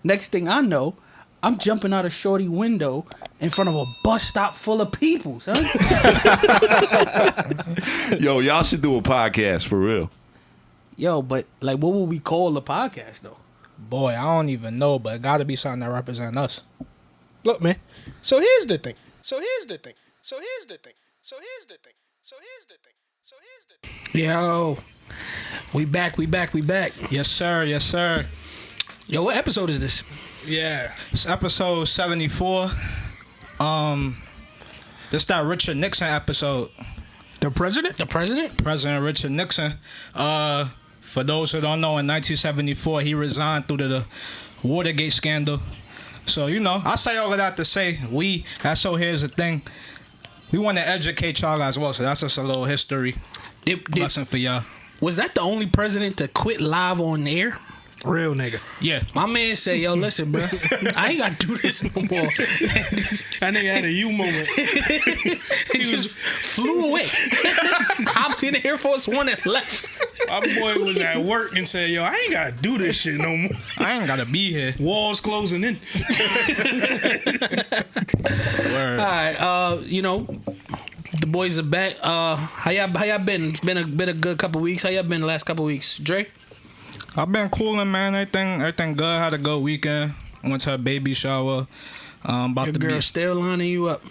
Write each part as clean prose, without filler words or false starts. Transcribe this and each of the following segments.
Next thing I know, I'm jumping out a shorty window in front of a bus stop full of people, son. Yo, y'all should do a podcast for real. Yo, but like, what would we call the podcast though? Boy, I don't even know, but it got to be something that represents us. Look, man. So here's the thing. Yo, we back. Yes, sir. Yo, what episode is this? Yeah. It's episode 74. This that Richard Nixon episode. The president? President Richard Nixon. For those who don't know, in 1974, he resigned due to the Watergate scandal. So, I say all of that to say, So Here's the Thing, we want to educate y'all as well. So that's just a little history lesson for y'all. Was that the only president to quit live on the air? Real nigga. Yeah. My man said, yo, listen, bro, I ain't got to do this no more. That nigga had a you moment. He just flew away. Hopped in the Air Force One and left. My boy was at work and said, yo, I ain't got to do this shit no more. I ain't got to be here. Walls closing in. Word. All right, the boys are back. How y'all been? It's been a good couple weeks. How y'all been the last couple weeks? Dre? I've been cooling, man. Everything good. Had a good weekend. I went to a baby shower. Your girl still lining you up.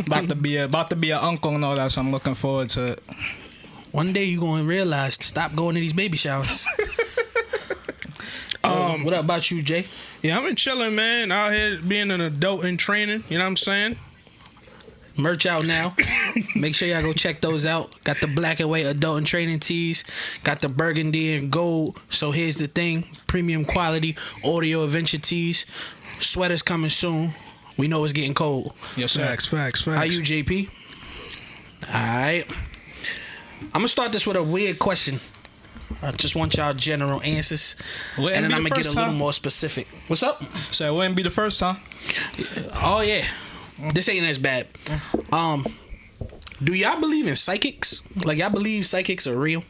about to be an uncle and all that. So I'm looking forward to it. One day you gonna realize to stop going to these baby showers. What about you, Jay? Yeah, I've been chilling, man. Out here being an adult in training. You know what I'm saying? Merch out now. Make sure y'all go check those out. Got the black and white adult and training tees. Got the burgundy and gold. So here's the thing. Premium quality audio adventure tees. Sweaters coming soon. We know it's getting cold. Yes, sir. Facts. How you, JP? Alright. I'm going to start this with a weird question. I just want y'all general answers. And then I'm going to get a little more specific. What's up? So it wouldn't be the first time. Oh, yeah. This ain't as bad. Do y'all believe in psychics? Like, y'all believe psychics are real?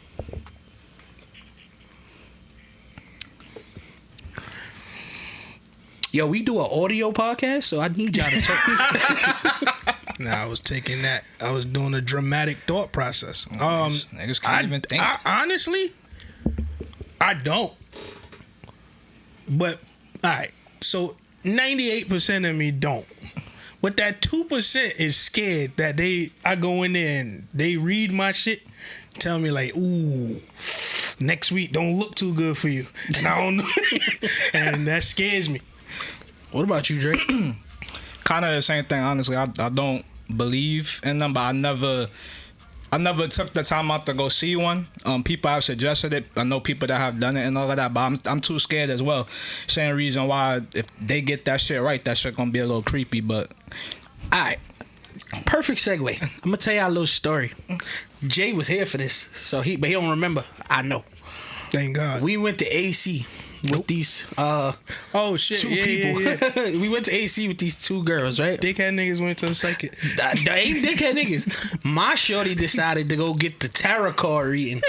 Yo, we do an audio podcast, so I need y'all to talk. Nah, I was taking that. I was doing a dramatic thought process. Niggas can't even think. Honestly, I don't. But, all right. So, 98% of me don't. But that 2% is scared that I go in there and they read my shit, tell me like, ooh, next week don't look too good for you. And I don't know. And that scares me. What about you, Drake? Kind of the same thing, honestly. I don't believe in them, but I never took the time out to go see one. People have suggested it. I know people that have done it and all of that, but I'm too scared as well. Same reason why if they get that shit right, that shit gonna be a little creepy. But alright, perfect segue. I'm gonna tell y'all a little story. Jay was here for this, but he don't remember. I know. Thank God. We went to AC with these oh shit, two yeah, people. Yeah. We went to AC with these two girls, right? Dickhead niggas went to the psychic. They ain't dickhead niggas. My shorty decided to go get the tarot card reading.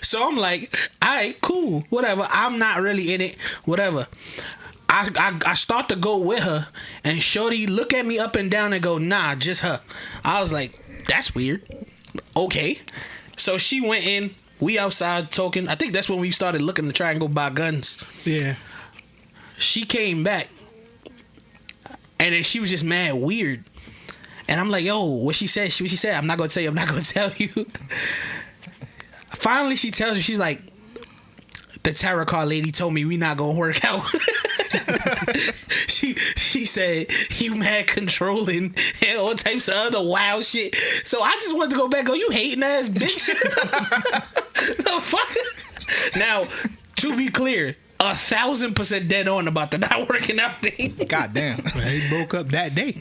So I'm like, alright, cool, whatever. I'm not really in it, whatever. I start to go with her, and shorty look at me up and down and go, nah, just her. I was like, that's weird. Okay. So she went in. We outside talking. I think that's when we started looking to try and go buy guns. Yeah. She came back, and then she was just mad weird. And I'm like, yo, what she said? She said, I'm not gonna tell you. I'm not gonna tell you. Finally, she tells me, she's like, the tarot card lady told me we not gonna work out. She said you mad controlling and all types of other wild shit. So I just wanted to go back and go, you hating ass bitch. The fuck? Now, to be clear, 1,000% dead on about the not working out thing. God damn. They broke up that day.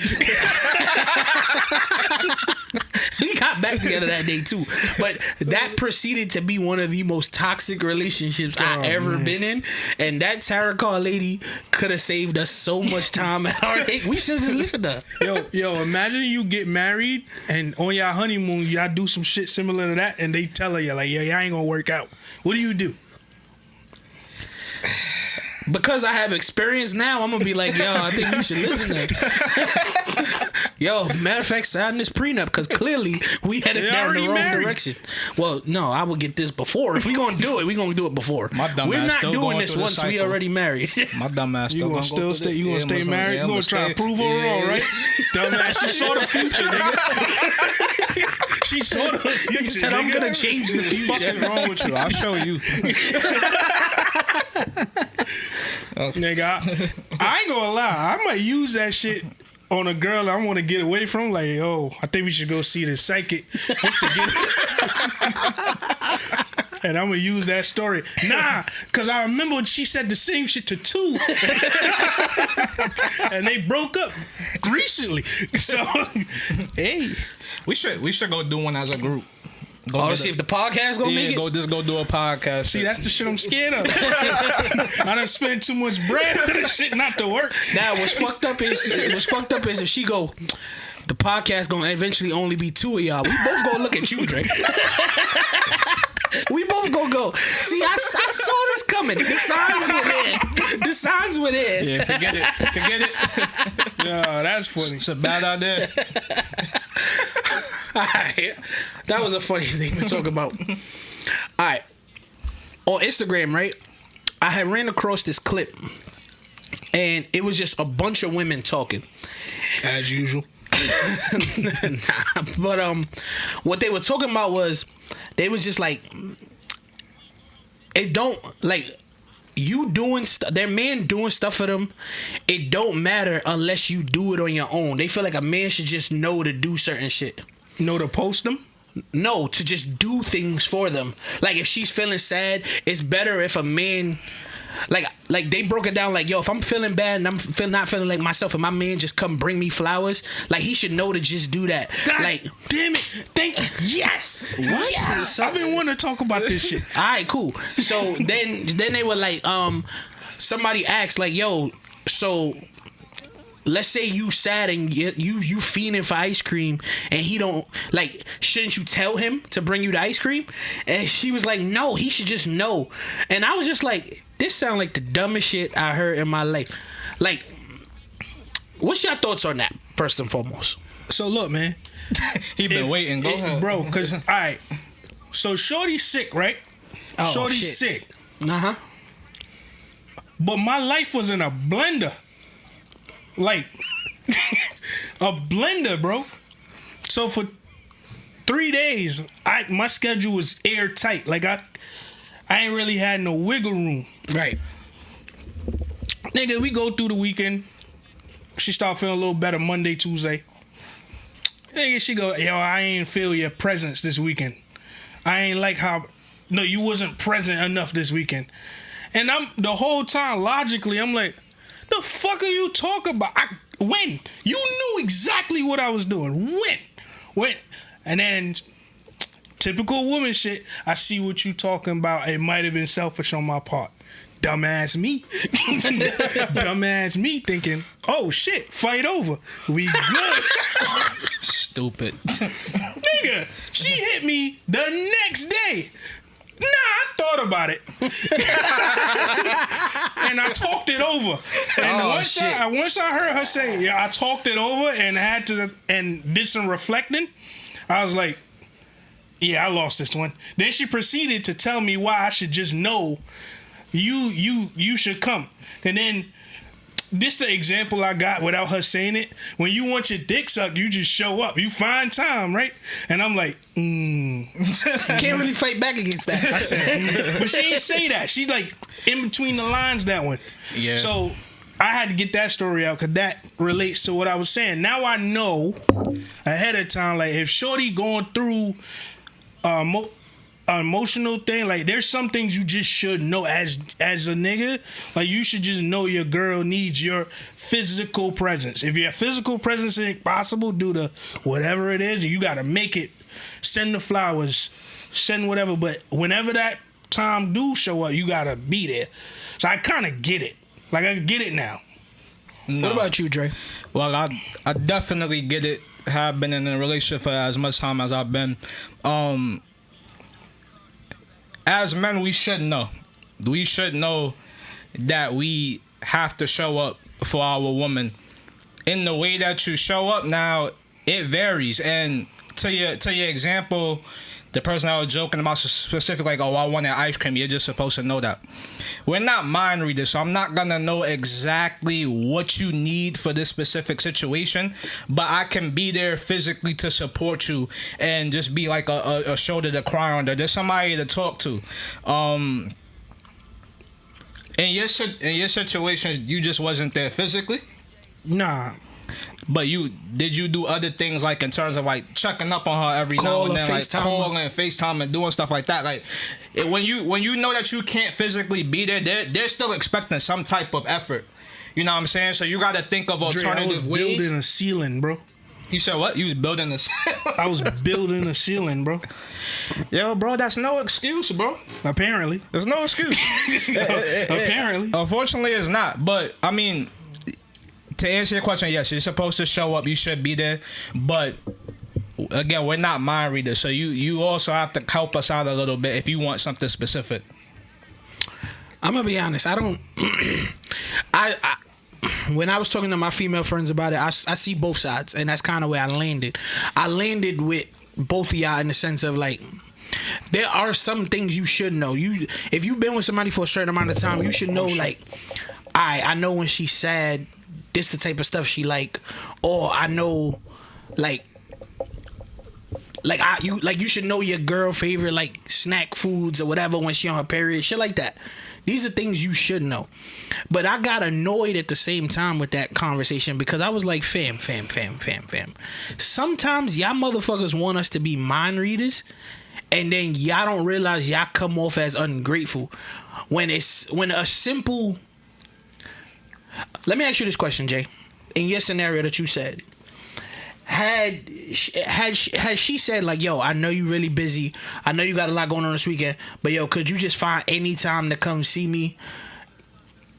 We got back together that day too. But that proceeded to be one of the most toxic relationships I ever been in. And that tarot card lady could have saved us so much time and heartache. We should have listened to her. Yo, imagine you get married and on your honeymoon y'all do some shit similar to that and they tell her, you're like, yeah, y'all ain't gonna work out. What do you do? because I have experience now, I'm gonna be like, yo, I think you should listen to. Yo, matter of fact, sign this prenup because clearly we headed down the wrong direction. Well, no, I will get this before. If we gonna do it, we gonna do it before. We're not doing this once we already married. My dumb ass You gonna still stay? You gonna stay married? You gonna try to prove her wrong, right? Dumbass, she saw the future, nigga. She saw the future. Nigga said, I'm gonna change the future. What the fuck is wrong with you? I'll show you. Nigga, I ain't gonna lie. I might use that shit on a girl I want to get away from. Like, oh, I think we should go see the psychic just to get and I'm gonna use that story. Nah, because I remember when she said the same shit to two. And they broke up recently. So, hey. We should go do one as a group. To see if the podcast gonna make it? Go do a podcast. See, that's the shit I'm scared of. I done spent too much bread for this shit not to work. Now, what's fucked up is if she go, the podcast gonna eventually only be two of y'all. We both gonna look at you, Dre. We both gonna go. See, I saw this coming. The signs were there. Yeah, forget it. Yeah, that's funny. It's a bad idea. Alright. That was a funny thing to talk about. Alright. On Instagram, right? I had ran across this clip. And it was just a bunch of women talking. As usual. Nah, but what they were talking about was they was just like, it don't, like, you doing stuff, their man doing stuff for them, it don't matter unless you do it on your own. They feel like a man should just know to do certain shit. Know to post them? No, to just do things for them. Like, if she's feeling sad, it's better if a man, like they broke it down like, yo, if I'm feeling bad and I'm not feeling like myself and my man just come bring me flowers, like, he should know to just do that. God like, damn it. Thank you. Yes. What? Yes. I've been wanting to talk about this shit. All right, cool. So then they were like, somebody asked like, yo, so let's say you sad and you fiending for ice cream and he don't, like, shouldn't you tell him to bring you the ice cream? And she was like, no, he should just know. And I was just like, this sound like the dumbest shit I heard in my life. Like, what's your thoughts on that, first and foremost? So look, man. He been waiting. Go ahead. Bro, because, all right. So Shorty's sick, right? Oh, Shorty's shit. sick. Uh-huh. But my life was in a blender. Like, a blender, bro. So for 3 days, my schedule was airtight. Like, I ain't really had no wiggle room. Right. Nigga, we go through the weekend. She start feeling a little better Monday, Tuesday. Nigga, she go, yo, I ain't feel your presence this weekend. I ain't like how, no, you wasn't present enough this weekend. And I'm, the whole time, logically, I'm like, the fuck are you talking about? When? You knew exactly what I was doing. When? And then, typical woman shit, I see what you talking about. It might have been selfish on my part. Dumbass me. Dumbass me thinking, oh shit, fight over. We good. Stupid. Nigga, she hit me the next day. Nah, I thought about it. And I talked it over. And once I heard her say, yeah, I talked it over and did some reflecting, I was like, yeah, I lost this one. Then she proceeded to tell me why I should just know you should come. And then this is an example I got without her saying it. When you want your dick sucked, you just show up. You find time, right? And I'm like, Can't really fight back against that. I said, but she didn't say that. She like in between the lines, that one. Yeah. So I had to get that story out because that relates to what I was saying. Now I know ahead of time, like if Shorty going through emotional thing, like there's some things you just should know as a nigga. Like you should just know your girl needs your physical presence. If your physical presence ain't possible due to whatever it is, you gotta make it. Send the flowers, send whatever. But whenever that time do show up, you gotta be there. So I kind of get it. Like I get it now. No. What about you, Dre? Well, I definitely get it. Have been in a relationship for as much time as I've been. As men, we should know. We should know that we have to show up for our woman. In the way that you show up now, it varies. And to your example, the person I was joking about specific, like, oh, I wanted ice cream. You're just supposed to know that. We're not mind readers, so I'm not gonna know exactly what you need for this specific situation, but I can be there physically to support you and just be like a shoulder to cry on. There's somebody to talk to. In your situation, you just wasn't there physically? Nah. But did you do other things, like in terms of like checking up on her every now and then, like calling and FaceTime and doing stuff like that? Like when you know that you can't physically be there, they're still expecting some type of effort. You know what I'm saying? So you got to think of alternative ways. I was building a ceiling, bro. You said what? You was building a ceiling? I was building a ceiling, bro. Yo, bro, that's no excuse, bro. Apparently. There's no excuse. Apparently. Unfortunately, it's not. But, I mean, to answer your question, yes, you're supposed to show up. You should be there. But, again, we're not mind readers. So you also have to help us out a little bit if you want something specific. I'm going to be honest. I don't... when I was talking to my female friends about it, I see both sides, and that's kind of where I landed. I landed with both of y'all in the sense of, like, there are some things you should know. If you've been with somebody for a certain amount of time, you should know, like, I know when she's sad, this the type of stuff she like, or I know, you should know your girl favorite, like, snack foods or whatever when she on her period, shit like that. These are things you should know. But I got annoyed at the same time with that conversation because I was like, fam. Sometimes y'all motherfuckers want us to be mind readers, and then y'all don't realize y'all come off as ungrateful. When a simple... Let me ask you this question, Jay. In your scenario that you said, had she said, like, yo, I know you really busy, I know you got a lot going on this weekend, but yo, could you just find any time to come see me?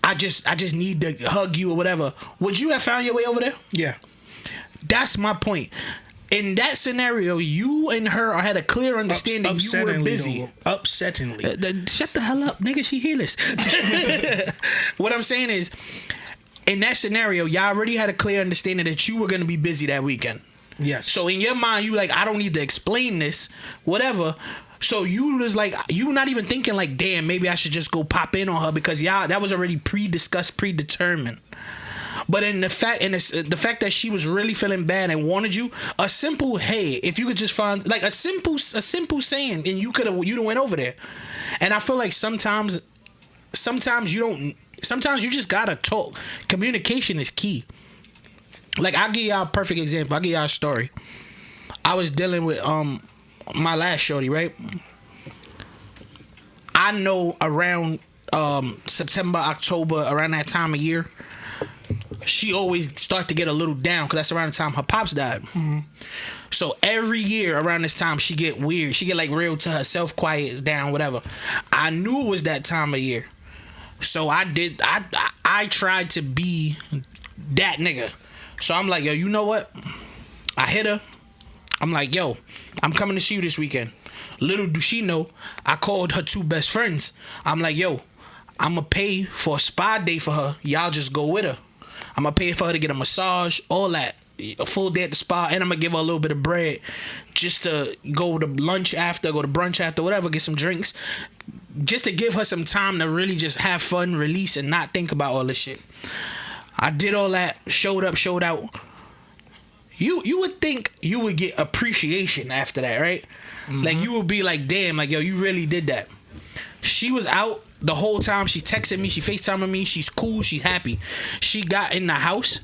I just need to hug you or whatever. Would you have found your way over there? Yeah. That's my point. In that scenario, you and her had a clear understanding you were busy. Upsettingly. Shut the hell up, nigga. She hearless. What I'm saying is, in that scenario, y'all already had a clear understanding that you were going to be busy that weekend. Yes. So in your mind, you like, I don't need to explain this, whatever. So you was like, you not even thinking like, damn, maybe I should just go pop in on her because y'all, that was already pre-discussed, predetermined. But in the fact that she was really feeling bad and wanted you, a simple hey, if you could just find like a simple saying, and you'd have went over there. And I feel like sometimes you just gotta talk. Communication is key. Like, I'll give y'all a perfect example. I'll give y'all a story. I was dealing with my last shorty, right? I know around September, October, around that time of year, she always start to get a little down because that's around the time her pops died. Mm-hmm. So every year around this time, she get weird. She get like real to herself, quiet down, whatever. I knew it was that time of year. So I tried to be that nigga. So I'm like, yo, you know what? I hit her. I'm like, yo, I'm coming to see you this weekend. Little do she know, I called her two best friends. I'm like, yo, I'm going to pay for a spa day for her. Y'all just go with her. I'm going to pay for her to get a massage, all that. A full day at the spa, and I'm going to give her a little bit of bread just to go to lunch after, go to brunch after, whatever, get some drinks. Just to give her some time to really just have fun, release, and not think about all this shit. I did all that, showed out. You would think you would get appreciation after that, right? Mm-hmm. Like, you would be like, damn, like, yo, you really did that. She was out the whole time. She texted me, she FaceTiming me, she's cool, she's happy. She got in the house,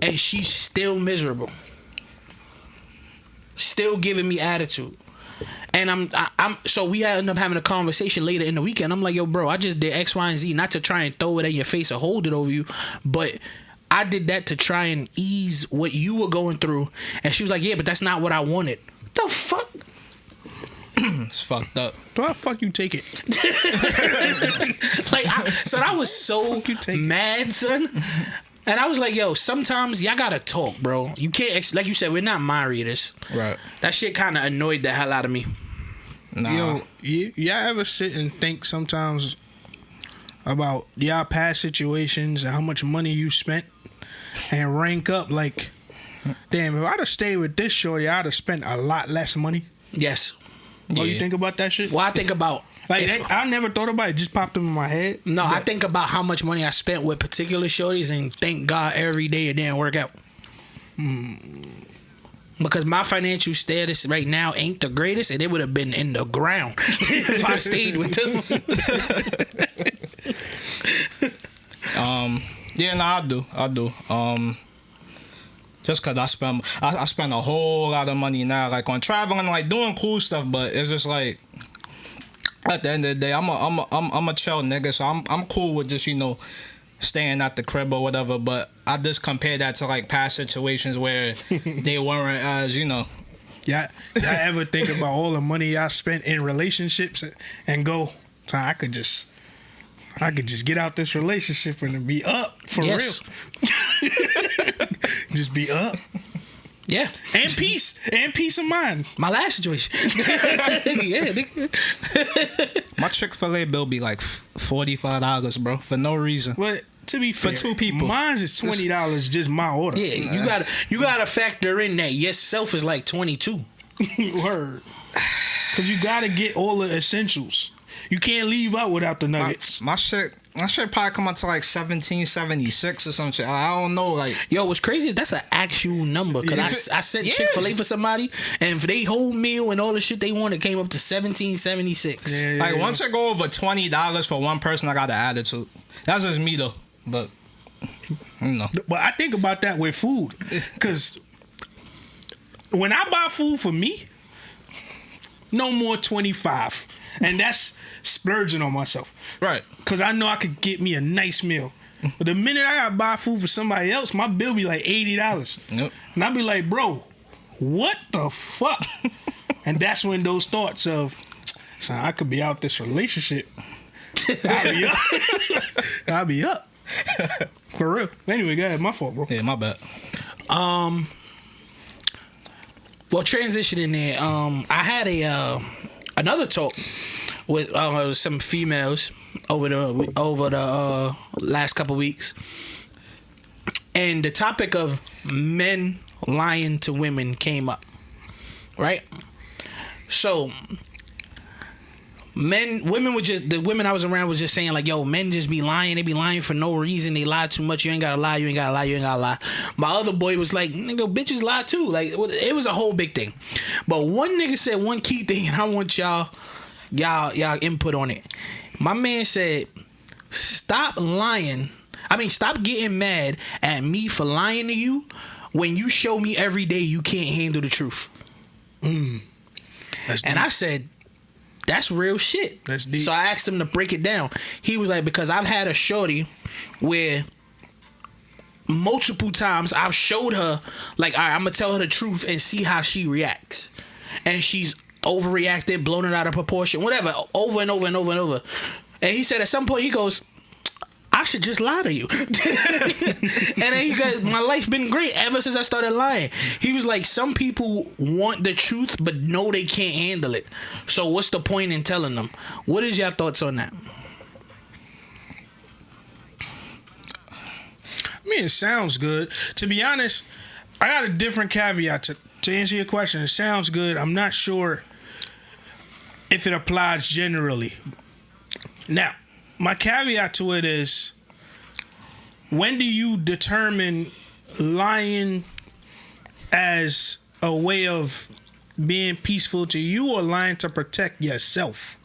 and she's still miserable. Still giving me attitude. And so we ended up having a conversation later in the weekend. I'm like, yo, bro, I just did X, Y, and Z, not to try and throw it in your face or hold it over you, but I did that to try and ease what you were going through. And she was like, yeah, but that's not what I wanted. The fuck? It's fucked up. Why the fuck you take it? So I was so mad, son. And I was like, yo, sometimes y'all gotta talk, bro. You can't, like you said, we're not mind readers. Right. That shit kind of annoyed the hell out of me. Nah. Yo, y'all ever sit and think sometimes about y'all past situations and how much money you spent, and rank up like, damn, if I'd have stayed with this shorty, I'd have spent a lot less money. Yes. Oh, you think about that shit? Well, I think about like I never thought about it. It just popped up in my head. No, I think about how much money I spent with particular shorties, and thank God every day it didn't work out. Because my financial status right now ain't the greatest, and it would have been in the ground if I stayed with them. Yeah, no, I do. Just cause I spend a whole lot of money now, like on traveling, like doing cool stuff. But it's just like at the end of the day, I'm a chill nigga, so I'm cool with just staying at the crib or whatever. But I just compare that to like past situations where they weren't as y'all ever think about all the money y'all spent in relationships and go, so I could just get out this relationship and be up for real. Just be up. Yeah. And peace of mind. My last situation. Yeah. My Chick-fil-A bill be like $45, bro, for no reason. But to be fair, for two people, mine's is $20 just my order. Yeah, you gotta factor in that yourself is like 22. Word. Cause you gotta get all the essentials. You can't leave out without the nuggets. My shit probably come out to like $17.76 or some shit. I don't know. Like, yo, what's crazy is that's an actual number. Cause I said Chick-fil-A for somebody, and for their whole meal and all the shit they wanted came up to $17.76. Yeah, like once I go over $20 for one person, I got an attitude. That's just me though. But But I think about that with food, cause when I buy food for me, no more 25, and that's splurging on myself. Right. Cause I know I could get me a nice meal. But the minute I gotta buy food for somebody else, my bill be like $80. Yep. And I be like, bro, what the fuck? And that's when those thoughts of, son, I could be out this relationship. I'll be up. For real. Anyway, go ahead. My fault, bro. Yeah, my bad. Well, transitioning there, I had another talk with some females over the last couple weeks, and the topic of men lying to women came up, right? So the women I was around was just saying like, yo, men just be lying. They be lying for no reason. They lie too much. You ain't gotta lie. You ain't gotta lie. You ain't gotta lie. My other boy was like, nigga, bitches lie too. Like, it was a whole big thing. But one nigga said one key thing, and I want y'all input on it. My man said, stop lying. I mean, stop getting mad at me for lying to you when you show me every day you can't handle the truth. And I said, that's real shit. That's deep. So I asked him to break it down. He was like, because I've had a shorty where multiple times I've showed her, like, all right, I'm going to tell her the truth and see how she reacts. And she's overreacted, blown it out of proportion, whatever, over and over and over and over. And he said at some point, he goes, I should just lie to you. And then he goes, my life's been great ever since I started lying. He was like, some people want the truth, but know they can't handle it. So what's the point in telling them? What is your thoughts on that? I mean, it sounds good. To be honest, I got a different caveat to answer your question. It sounds good. I'm not sure if it applies generally. Now, my caveat to it is, when do you determine lying as a way of being peaceful to you or lying to protect yourself?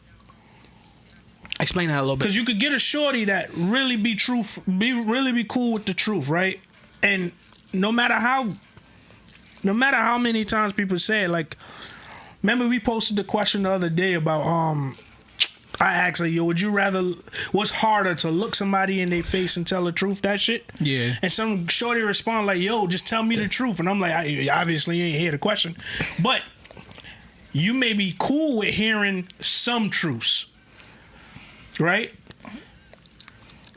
Explain that a little bit. Because you could get a shorty that really be cool with the truth, right? And no matter how many times people say it, like, remember we posted the question the other day about I asked, like, yo, would you rather, what's harder, to look somebody in their face and tell the truth, that shit? Yeah. And some shorty respond like, yo, just tell me the truth. And I'm like, obviously you ain't hear the question. But you may be cool with hearing some truths, right?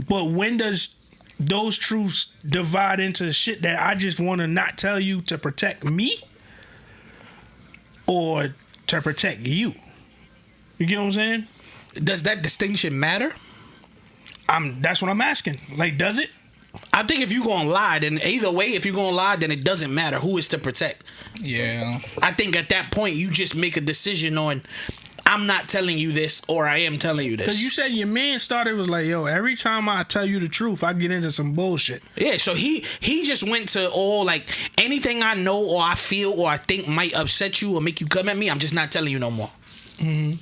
But when does those truths divide into shit that I just want to not tell you to protect me or to protect you? You get what I'm saying? Does that distinction matter? That's what I'm asking. Like, does it? I think if you're gonna lie, then either way, if you're gonna lie, then it doesn't matter who is to protect. Yeah. I think at that point you just make a decision on, I'm not telling you this, or I am telling you this. Because you said your man was like, yo, every time I tell you the truth, I get into some bullshit. Yeah, so he just went to all, like, anything I know or I feel or I think might upset you or make you come at me, I'm just not telling you no more. Mm-hmm.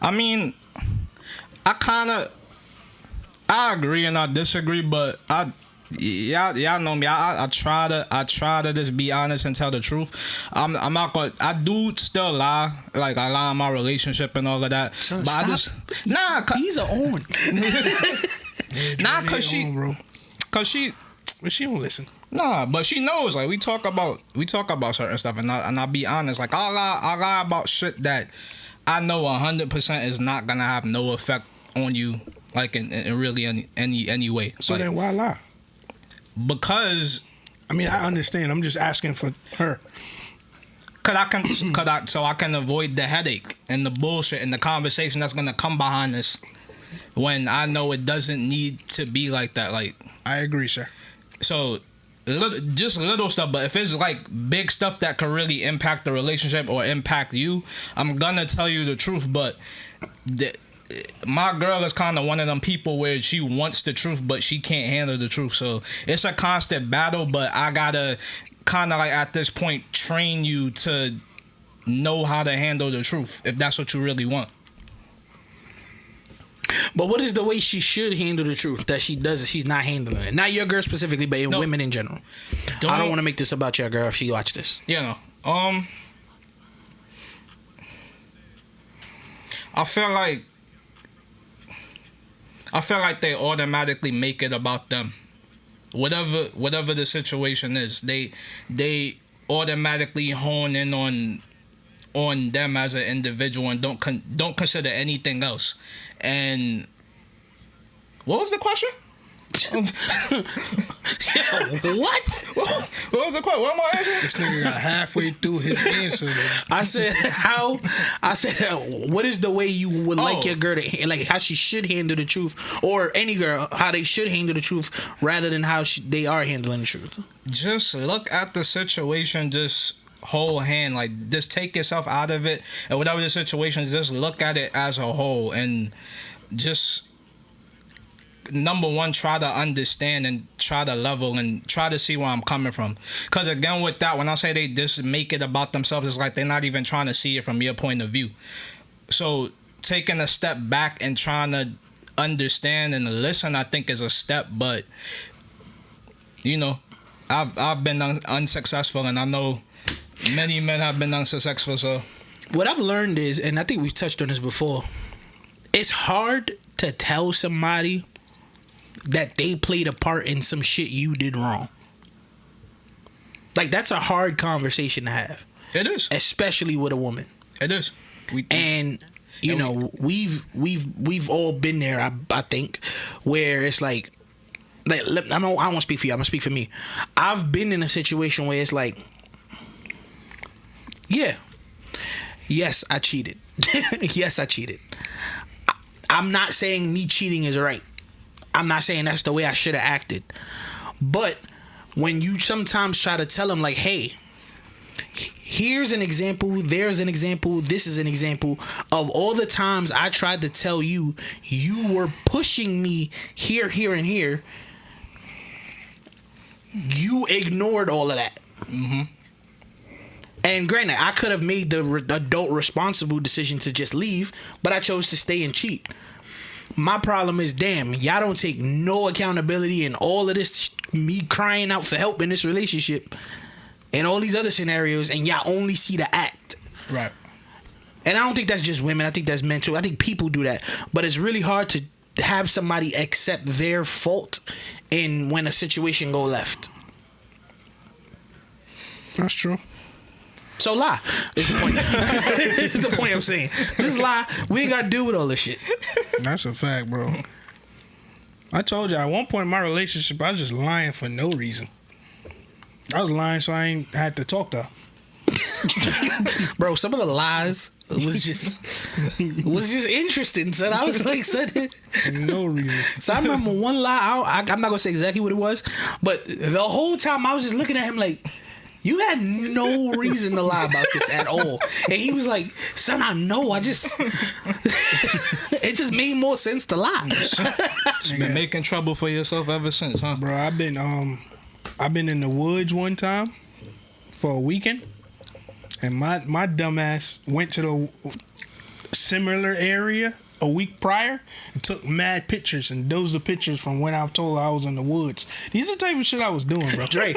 I mean, I agree and I disagree, but y'all know me. I try to just be honest and tell the truth. I'm not gonna. I do still lie. Like, I lie in my relationship and all of that. So but stop. I just These are on. cause she. But she don't listen. Nah, but she knows. Like, we talk about certain stuff, and I be honest. Like, I lie about shit that I know 100% is not gonna have no effect on you, like in really any way. So like, then why lie? Because I mean, I understand. I'm just asking for her. So I can avoid the headache and the bullshit and the conversation that's gonna come behind this when I know it doesn't need to be like that. Like, I agree, sir. so just little stuff, but if it's like big stuff that could really impact the relationship or impact you, I'm gonna tell you the truth. But my girl is kind of one of them people where she wants the truth, but she can't handle the truth. So it's a constant battle, but I gotta kind of, like, at this point, train you to know how to handle the truth if that's what you really want. But what is the way she should handle the truth that she does? She's not handling it. Not your girl specifically, but women in general. I don't want to make this about your girl if she watch this. Yeah, no. I feel like they automatically make it about them. Whatever the situation is, they automatically hone in on them as an individual and don't consider anything else. And what was the question? What? What was the question? What am I answering? This nigga got halfway through his answer. I said what is the way you would like your girl to, like, how she should handle the truth, or any girl, how they should handle the truth rather than how they are handling the truth? Just look at the situation, just whole hand, like, just take yourself out of it, and whatever the situation, just look at it as a whole, and just, number one, try to understand and try to level and try to see where I'm coming from. Because again, with that, when I say they just make it about themselves, it's like they're not even trying to see it from your point of view. So taking a step back and trying to understand and listen, I think, is a step. But, you know, I've been unsuccessful, and I know many men have been unsuccessful. So what I've learned is, and I think we've touched on this before, it's hard to tell somebody that they played a part in some shit you did wrong. Like, that's a hard conversation to have. It is, especially with a woman. It is. And you know, we've all been there. I think, where it's like I don't want to speak for you. I'm gonna speak for me. I've been in a situation where it's like, yeah, yes, I cheated. Yes, I cheated. I'm not saying me cheating is right. I'm not saying that's the way I should have acted. But when you sometimes try to tell them, like, hey, here's an example, there's an example, this is an example of all the times I tried to tell you, you were pushing me here, and here. You ignored all of that. Mm-hmm. And granted, I could have made the adult responsible decision to just leave, but I chose to stay and cheat. My problem is, damn, y'all don't take no accountability in all of this, me crying out for help in this relationship and all these other scenarios, and y'all only see the act. Right. And I don't think that's just women. I think that's men too. I think people do that. But it's really hard to have somebody accept their fault in when a situation go left. That's true. So lie is the point. Is the point I'm saying. Just lie. We ain't got to deal with all this shit. That's a fact, bro. I told you, at one point in my relationship, I was just lying for no reason. I was lying so I ain't had to talk to her. Bro, some of the lies was just interesting. So I was like, son. No reason. So I remember one lie. I'm not gonna say exactly what it was, but the whole time I was just looking at him like, you had no reason to lie about this at all. And he was like, son, I know. It just made more sense to lie. You've been making trouble for yourself ever since, huh? Bro, I've been in the woods one time for a weekend, and my dumb ass went to the similar area a week prior and took mad pictures, and those are pictures from when I told her I was in the woods. These are the type of shit I was doing, bro. Dre,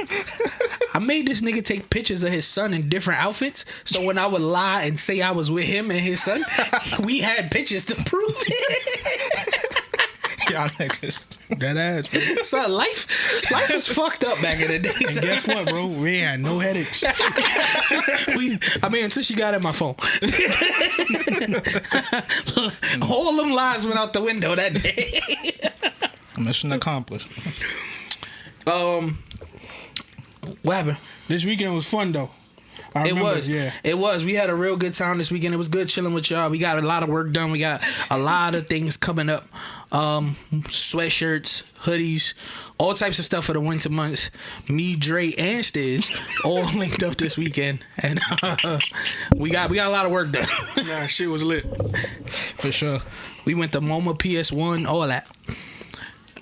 I made this nigga take pictures of his son in different outfits, so when I would lie and say I was with him and his son, we had pictures to prove it. Y'all niggas. That ass, bro. Son, life was fucked up back in the day. And guess what, bro? We ain't had no headaches. Until she got in my phone. All them lies went out the window that day. Mission accomplished. What happened? This weekend was fun though. I remember, yeah. It was. We had a real good time this weekend. It was good chilling with y'all. We got a lot of work done. We got a lot of things coming up. Sweatshirts, hoodies, all types of stuff for the winter months. Me, Dre, and Stiz all linked up this weekend, and we got a lot of work done. Nah, shit was lit. For sure. We went to MoMA, PS1, all that.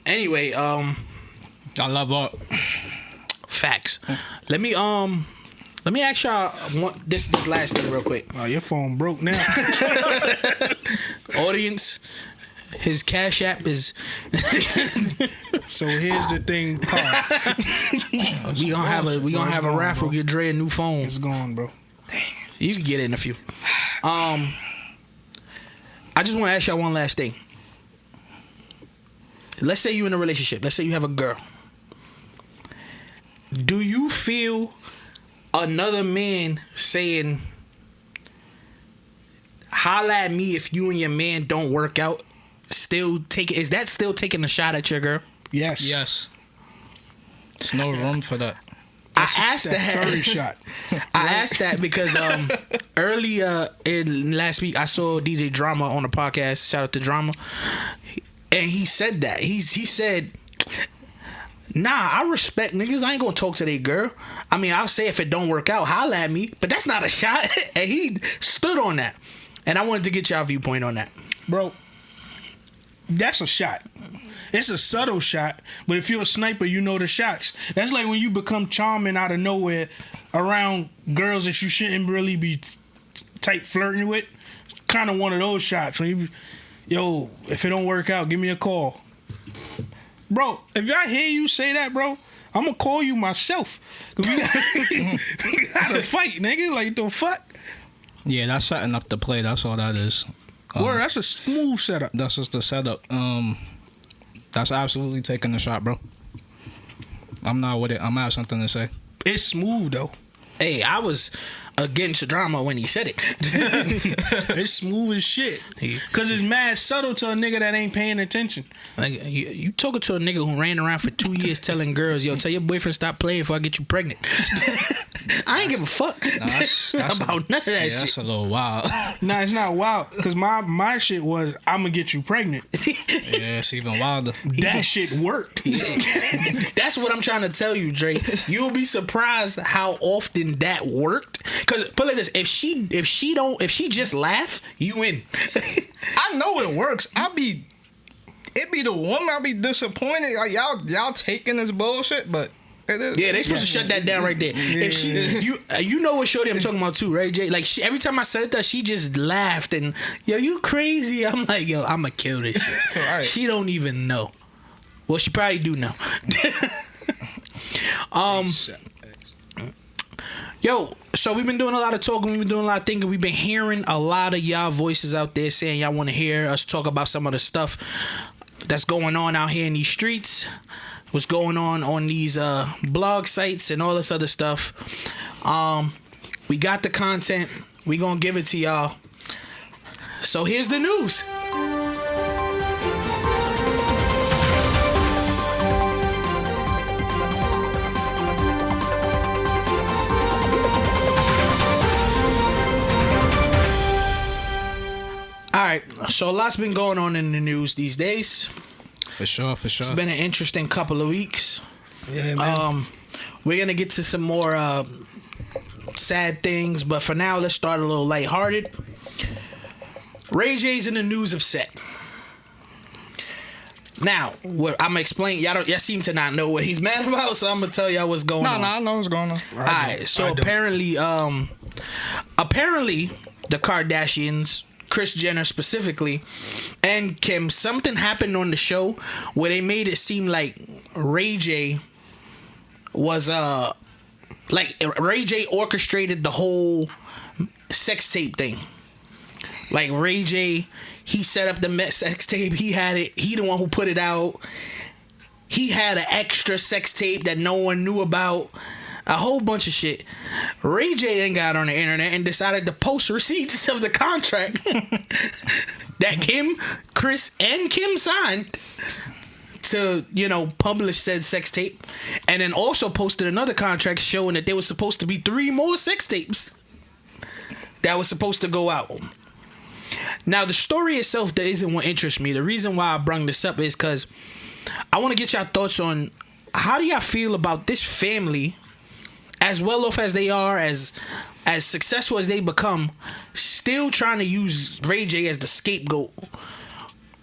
Anyway, I love art. Facts. Let me ask y'all this last thing real quick. Oh, your phone broke now. Audience, his Cash App is. So here's the thing. we gonna have a raffle. Get Dre a new phone. It's gone, bro. You can get it in a few. I just want to ask y'all one last thing. Let's say you're in a relationship. Let's say you have a girl. Do you feel another man saying, holla at me if you and your man don't work out, is that still taking a shot at your girl? Yes. Yes. There's no room for that. I asked that. Shot. I asked that because earlier in last week I saw DJ Drama on the podcast. Shout out to Drama, and he said that he said, nah, I respect niggas. I ain't gonna talk to their girl. I mean, I'll say if it don't work out, holla at me, but that's not a shot. And he stood on that, and I wanted to get y'all viewpoint on that, Bro, that's a shot. It's a subtle shot, but if you're a sniper, you know the shots. That's like when you become charming out of nowhere around girls that you shouldn't really be type flirting with. Kind of one of those shots when you, yo, if it don't work out, give me a call. Bro, if I hear you say that, bro, I'm gonna call you myself. Cause we gotta fight, nigga. Like, the fuck? Yeah, that's setting up the play. That's all that is. Word, that's a smooth setup. That's just the setup. That's absolutely taking the shot, bro. I'm not with it. I'm have something to say. It's smooth, though. Hey, I was against Drama when he said it. It's smooth as shit. Cause it's mad subtle to a nigga that ain't paying attention. Like you talking to a nigga who ran around for 2 years telling girls, yo, tell your boyfriend stop playing before I get you pregnant. I ain't give a fuck that's about none of that shit. That's a little wild. Nah, it's not wild. Cause my shit was, I'm gonna get you pregnant. Yeah, it's even wilder. That shit worked. That's what I'm trying to tell you, Dre. You'll be surprised how often that worked. Cause put it like this, if she just laugh, you in. I know it works. It be the woman. I'll be disappointed. Like, y'all taking this bullshit, but it is. Yeah, they supposed to shut that down right there. If you know what shorty I'm talking about too, right, Jay? Like every time I said that, she just laughed and, yo, you crazy? I'm like, yo, I'ma kill this shit. Right. She don't even know. Well, she probably do know. Yo, so we've been doing a lot of talking, we've been doing a lot of thinking, we've been hearing a lot of y'all voices out there saying y'all want to hear us talk about some of the stuff that's going on out here in these streets, what's going on these blog sites and all this other stuff. We got the content, we gonna give it to y'all. So here's the news. So a lot's been going on in the news these days. For sure. It's been an interesting couple of weeks. Yeah, man. We're gonna get to some more sad things, but for now, let's start a little lighthearted. Ray J's in the news upset. Now, I'm gonna explain. Y'all seem to not know what he's mad about, so I'm gonna tell y'all what's going on. No, I know what's going on. All right, so apparently, the Kardashians, Kris Jenner specifically, and Kim, something happened on the show where they made it seem like Ray J was Ray J orchestrated the whole sex tape thing. Like Ray J, he set up the sex tape. He had it. He the one who put it out. He had an extra sex tape that no one knew about. A whole bunch of shit. Ray J then got on the internet and decided to post receipts of the contract that him, Kris, and Kim signed to, publish said sex tape. And then also posted another contract showing that there was supposed to be 3 more sex tapes that was supposed to go out. Now, the story itself that isn't what interests me. The reason why I brung this up is because I want to get y'all thoughts on how do y'all feel about this family, as well off as they are, as successful as they become, still trying to use Ray J as the scapegoat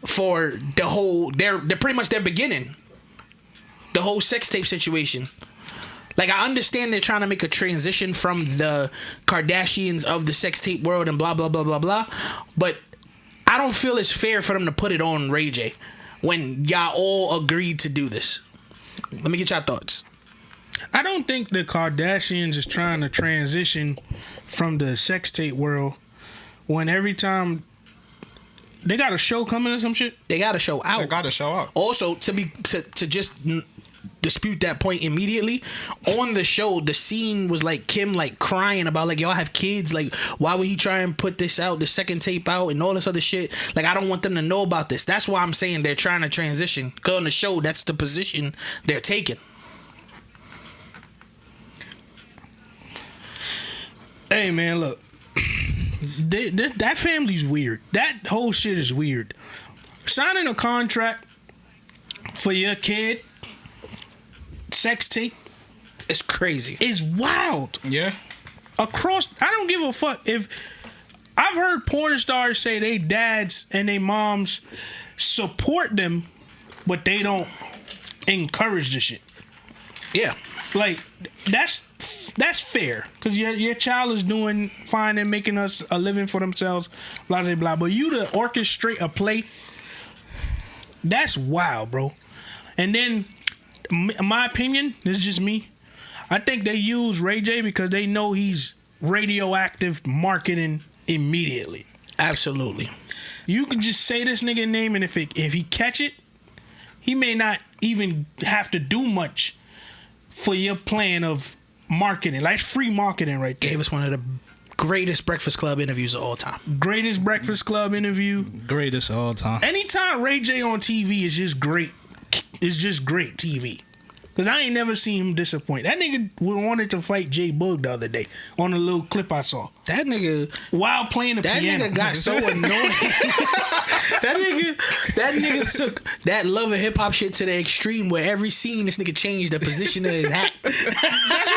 for the whole, they're pretty much their beginning, the whole sex tape situation. Like, I understand they're trying to make a transition from the Kardashians of the sex tape world and blah, blah, blah, blah, blah. But I don't feel it's fair for them to put it on Ray J when y'all all agreed to do this. Let me get y'all thoughts. I don't think the Kardashians is trying to transition from the sex tape world when every time they got a show coming or some shit. They got a show out. They got to show up. Also, to just dispute that point immediately, on the show the scene was like Kim like crying about like, yo, I have kids, like why would he try and put this out, the second tape out and all this other shit, like I don't want them to know about this. That's why I'm saying they're trying to transition, because on the show that's the position they're taking. Hey man, look, that family's weird. That whole shit is weird. Signing a contract for your kid sex tape is crazy. Is wild. Yeah. I don't give a fuck if I've heard porn stars say they dads and they moms support them, but they don't encourage the shit. Yeah. Like that's fair, because your child is doing fine and making us a living for themselves, blah blah blah. But you to orchestrate a play, that's wild, bro. And then, in my opinion, this is just me, I think they use Ray J because they know he's radioactive marketing immediately. Absolutely. You can just say this nigga name, and if he catch it, he may not even have to do much for your plan of marketing. Like free marketing right there. Gave us one of the greatest Breakfast Club interviews of all time. Greatest Breakfast Club interview. Greatest of all time. Anytime Ray J on TV is just great. It's just great TV. Because I ain't never seen him disappoint. That nigga wanted to fight J Bug the other day on a little clip I saw. That nigga, while playing the piano. That nigga got so annoying. That nigga took that love of hip hop shit to the extreme, where every scene this nigga changed the position of his hat. That's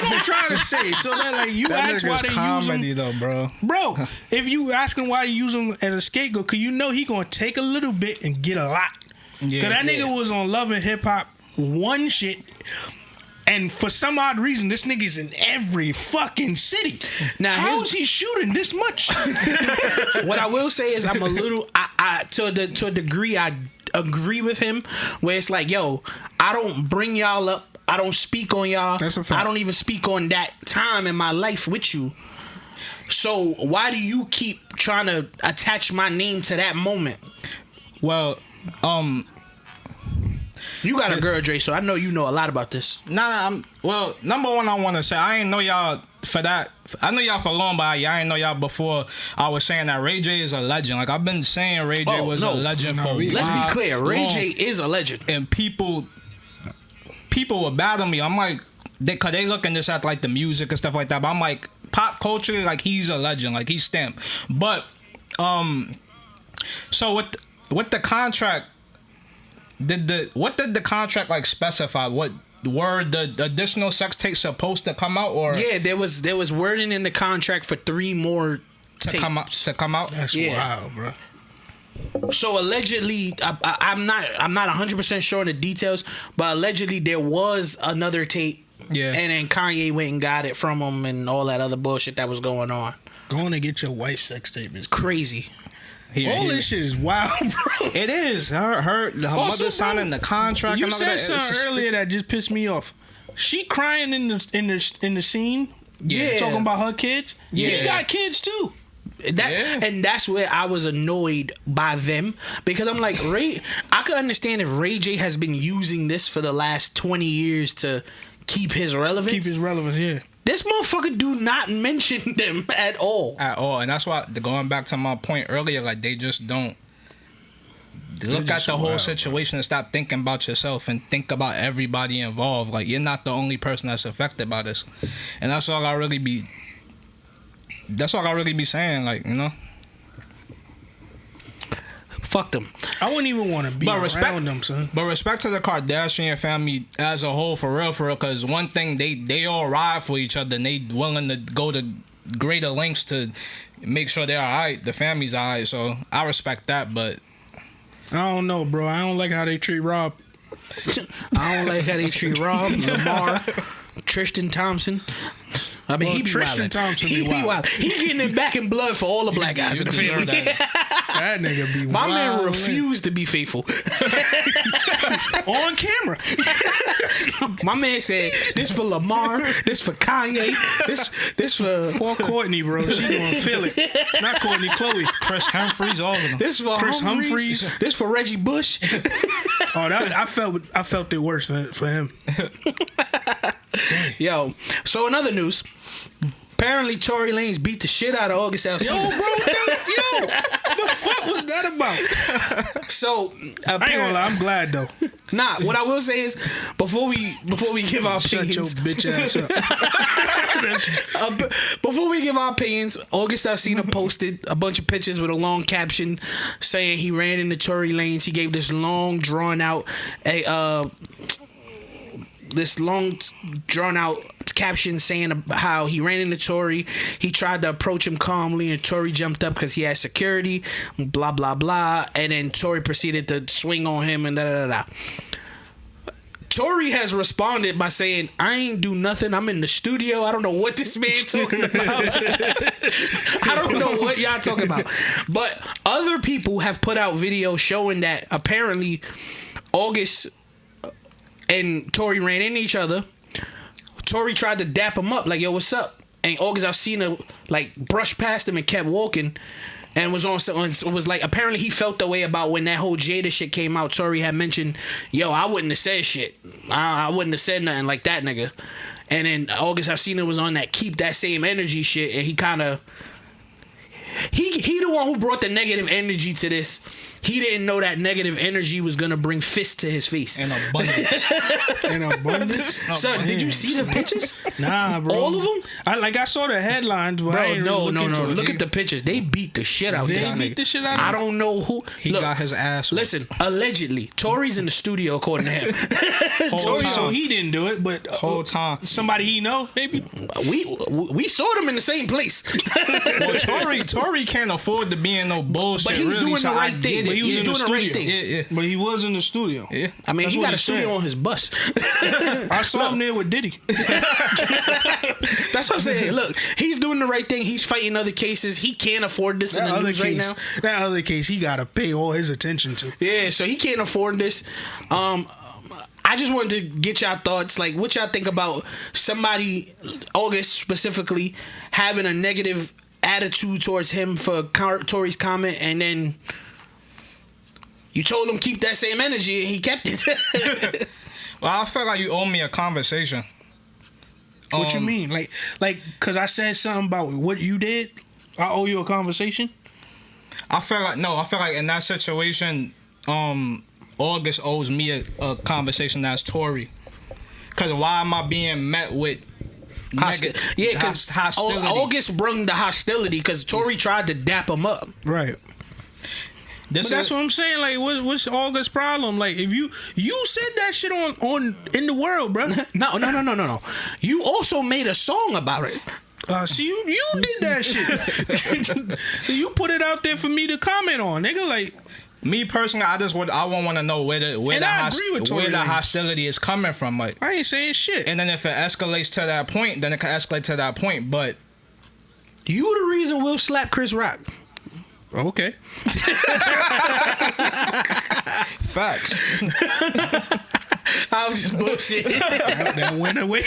what I'm trying to say. So that like you that ask why they comedy use him, though, bro. If you ask him why you use him as a scapegoat, cause you know he gonna take a little bit and get a lot. Yeah, cause that nigga was on Love and Hip Hop one shit. And for some odd reason, this nigga's in every fucking city. Now, how is he shooting this much? What I will say is I'm a little, to a degree, I agree with him, where it's like, yo, I don't bring y'all up. I don't speak on y'all. That's a fact. I don't even speak on that time in my life with you. So why do you keep trying to attach my name to that moment? Well, you got a girl, Dre, so I know you know a lot about this. Well, number one, I want to say, I ain't know y'all for that. I know y'all for long, but I ain't know y'all before I was saying that Ray J is a legend. Like, I've been saying Ray J was a legend for Let's be clear. Ray J is a legend. And people will battle me. I'm like, cause they looking this at like the music and stuff like that. But I'm like, pop culture, like he's a legend. Like he's stamped. But So with the contract, what did the contract like specify? What were the additional sex tapes supposed to come out, or Yeah, there was wording in the contract for 3 more tapes. to come out? That's wild, bro. So allegedly, I'm not 100% sure on the details, but allegedly there was another tape. Yeah. And then Kanye went and got it from him and all that other bullshit that was going on. Going to get your wife's sex tape is Crazy. all this shit is wild, bro. It is. Her mother signing the contract. You and all said that. something earlier that just pissed me off. She crying in the scene. Yeah. Talking about her kids. Yeah. He got kids too. And that's where I was annoyed by them, because I'm like, I could understand if Ray J has been using this for the last 20 years to keep his relevance. Keep his relevance, yeah. This motherfucker do not mention them at all. And that's why, going back to my point earlier, like, they just don't look at the whole situation and stop thinking about yourself and think about everybody involved. Like, you're not the only person that's affected by this, and that's all I really be saying, like, you know. Fuck them. I wouldn't even want to be around them, son. But respect to the Kardashian family as a whole, for real, because one thing, they all ride for each other and they willing to go to greater lengths to make sure they're alright, the family's alright, so I respect that. But I don't know, bro. I don't like how they treat Rob. I don't like how they treat Rob, Lamar, Tristan Thompson. I mean, Well, he be Tristan wildin'. Thompson He be be wild. He getting it back in blood for all the black guys in the family. That nigga be My man wild, refused to be faithful. on camera. My man said, "This for Lamar, this for Kanye, this for Poor Courtney, bro. She gonna feel it. Not Courtney, Chloe. Chris Humphries, all of them. this for Chris Humphries, Humphries. this for Reggie Bush." Oh, I felt it worse for him. Yo, so in other news, apparently Tory Lanez beat the shit out of August Alsina. Yo, bro, the fuck was that about? So I ain't gonna lie, I'm glad though. Nah, what I will say is, before we give our Shut your opinions, bitch ass up. before we give our opinions, August Alsina posted a bunch of pictures with a long caption saying he ran into Tory Lanez. He gave this long drawn out caption saying how he ran into Tory. He tried to approach him calmly, and Tory jumped up because he had security. Blah blah blah, and then Tory proceeded to swing on him and da da da. Tory has responded by saying, "I ain't do nothing. I'm in the studio. I don't know what this man talking about. I don't know what y'all talking about." But other people have put out videos showing that apparently August and Tory ran into each other. Tory tried to dap him up, like, "Yo, what's up?" And August Alsina like brushed past him and kept walking, and was like, apparently he felt the way about when that whole Jada shit came out. Tory had mentioned, "Yo, I wouldn't have said shit. I wouldn't have said nothing like that, nigga." And then August Alsina was on that keep that same energy shit, and he kind of he the one who brought the negative energy to this. He didn't know that negative energy was gonna bring fists to his face. In abundance. In abundance. Son, did you see the pictures? Nah, bro. All of them? I saw the headlines, but I Bro, ain't no. really into it. Look at the pictures. They beat the shit out They this beat nigga. the shit out of I him? don't know who. He Look, got his ass whipped. listen, allegedly, Tory's in the studio according to him. Whole Tory, time. so he didn't do it, but Whole time. somebody he know, maybe. We saw them in the same place. Well, Tory can't afford to be in no bullshit. But he was really, doing so the I right get thing. it. But he was Yeah. doing the right thing. Yeah. But he was in the studio. Yeah. I mean, That's he what got he a studio said. on his bus. I saw him there with Diddy. That's what I'm saying. Look, he's doing the right thing. He's fighting other cases. He can't afford this in the news right now. That other case, he gotta pay all his attention to. Yeah, so he can't afford this. I just wanted to get y'all thoughts, like what y'all think about somebody, August specifically, having a negative attitude towards him for Tory's comment, and then you told him keep that same energy, and he kept it. Well, I feel like you owe me a conversation. What you mean? Like, cause I said something about what you did. I owe you a conversation. I feel like in that situation, August owes me a conversation that's Tory. Cause why am I being met with Yeah, because hostility? August brung the hostility because Tory tried to dap him up. Right. This But that's what I'm saying. Like, what's August's problem? Like, if you said that shit on in the world, bro. No. You also made a song about it. See, you did that shit. You put it out there for me to comment on, nigga. Like, me personally, I want to know where the hostility is coming from. Like, I ain't saying shit. and then if it escalates to that point, then it can escalate to that point. But You the reason Will slapped Chris Rock. Okay. facts. I was just bullshit. That went away.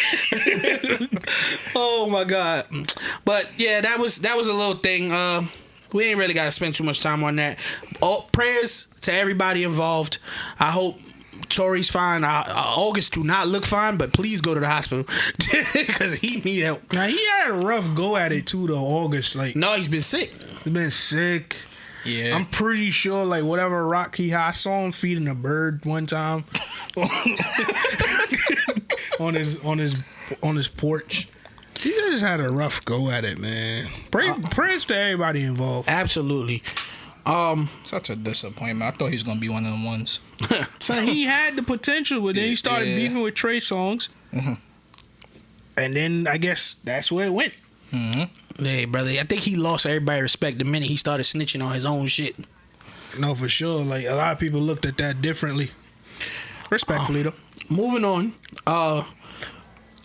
Oh my god! But yeah, that was a little thing. We ain't really got to spend too much time on that. All prayers to everybody involved. I hope Tory's fine. August do not look fine, but please go to the hospital because he need help. Now he had a rough go at it too, though. August, like, No, he's been sick. he's been sick. Yeah. I'm pretty sure, like, whatever rock he had, I saw him feeding a bird one time on his porch. He just had a rough go at it, man. Prayers to everybody involved. Absolutely. Such a disappointment. I thought he was gonna be one of them ones. So he had the potential, but then he started Yeah. beefing with Trey Songz. And then I guess that's where it went. Hey, brother, I think he lost everybody respect the minute he started snitching on his own shit. No, for sure. Like, a lot of people looked at that differently. Respectfully, though. Moving on.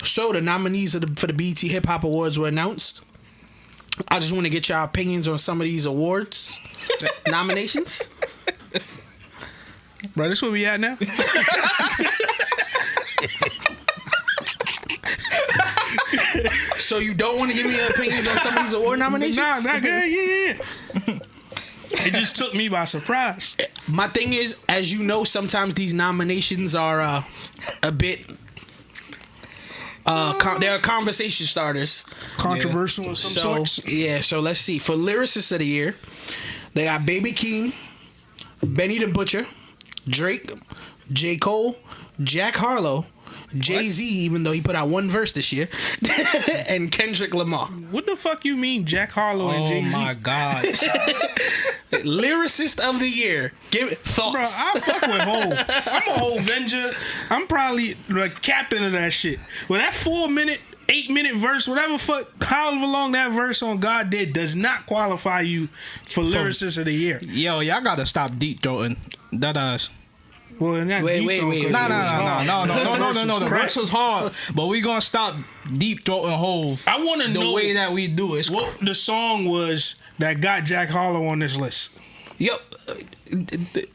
So the nominees for the BET Hip Hop Awards were announced. I just want to get y'all opinions on some of these awards nominations. Bro, this where we at now? So you don't want to give me your opinions on some of these award nominations? Nah, not good. Yeah. It just took me by surprise. My thing is, as you know, sometimes these nominations are a bit. They're conversation starters. Controversial in some sorts. So let's see. For Lyricist of the Year, they got Baby Keem, Benny the Butcher, Drake, J. Cole, Jack Harlow, Jay-Z, even though he put out one verse this year, and Kendrick Lamar. What the fuck you mean Jack Harlow and Jay-Z? Oh my god. Lyricist of the Year. Give it thoughts. Bro, I fuck with Hov. I'm a Hov Avenger. I'm probably the captain of that shit. Well, that 4-minute, 8-minute verse, whatever fuck, however long that verse on God did, does not qualify you for Lyricist of the Year. Yo, y'all gotta stop deep throating. That ass. Well, not Wait, deep wait, though, wait. 'cause No. it was The crack. verse was hard, but we gonna stop deep throating Hov. I want to the know way that we do it. what the song was that got Jack Harlow on this list. Yo,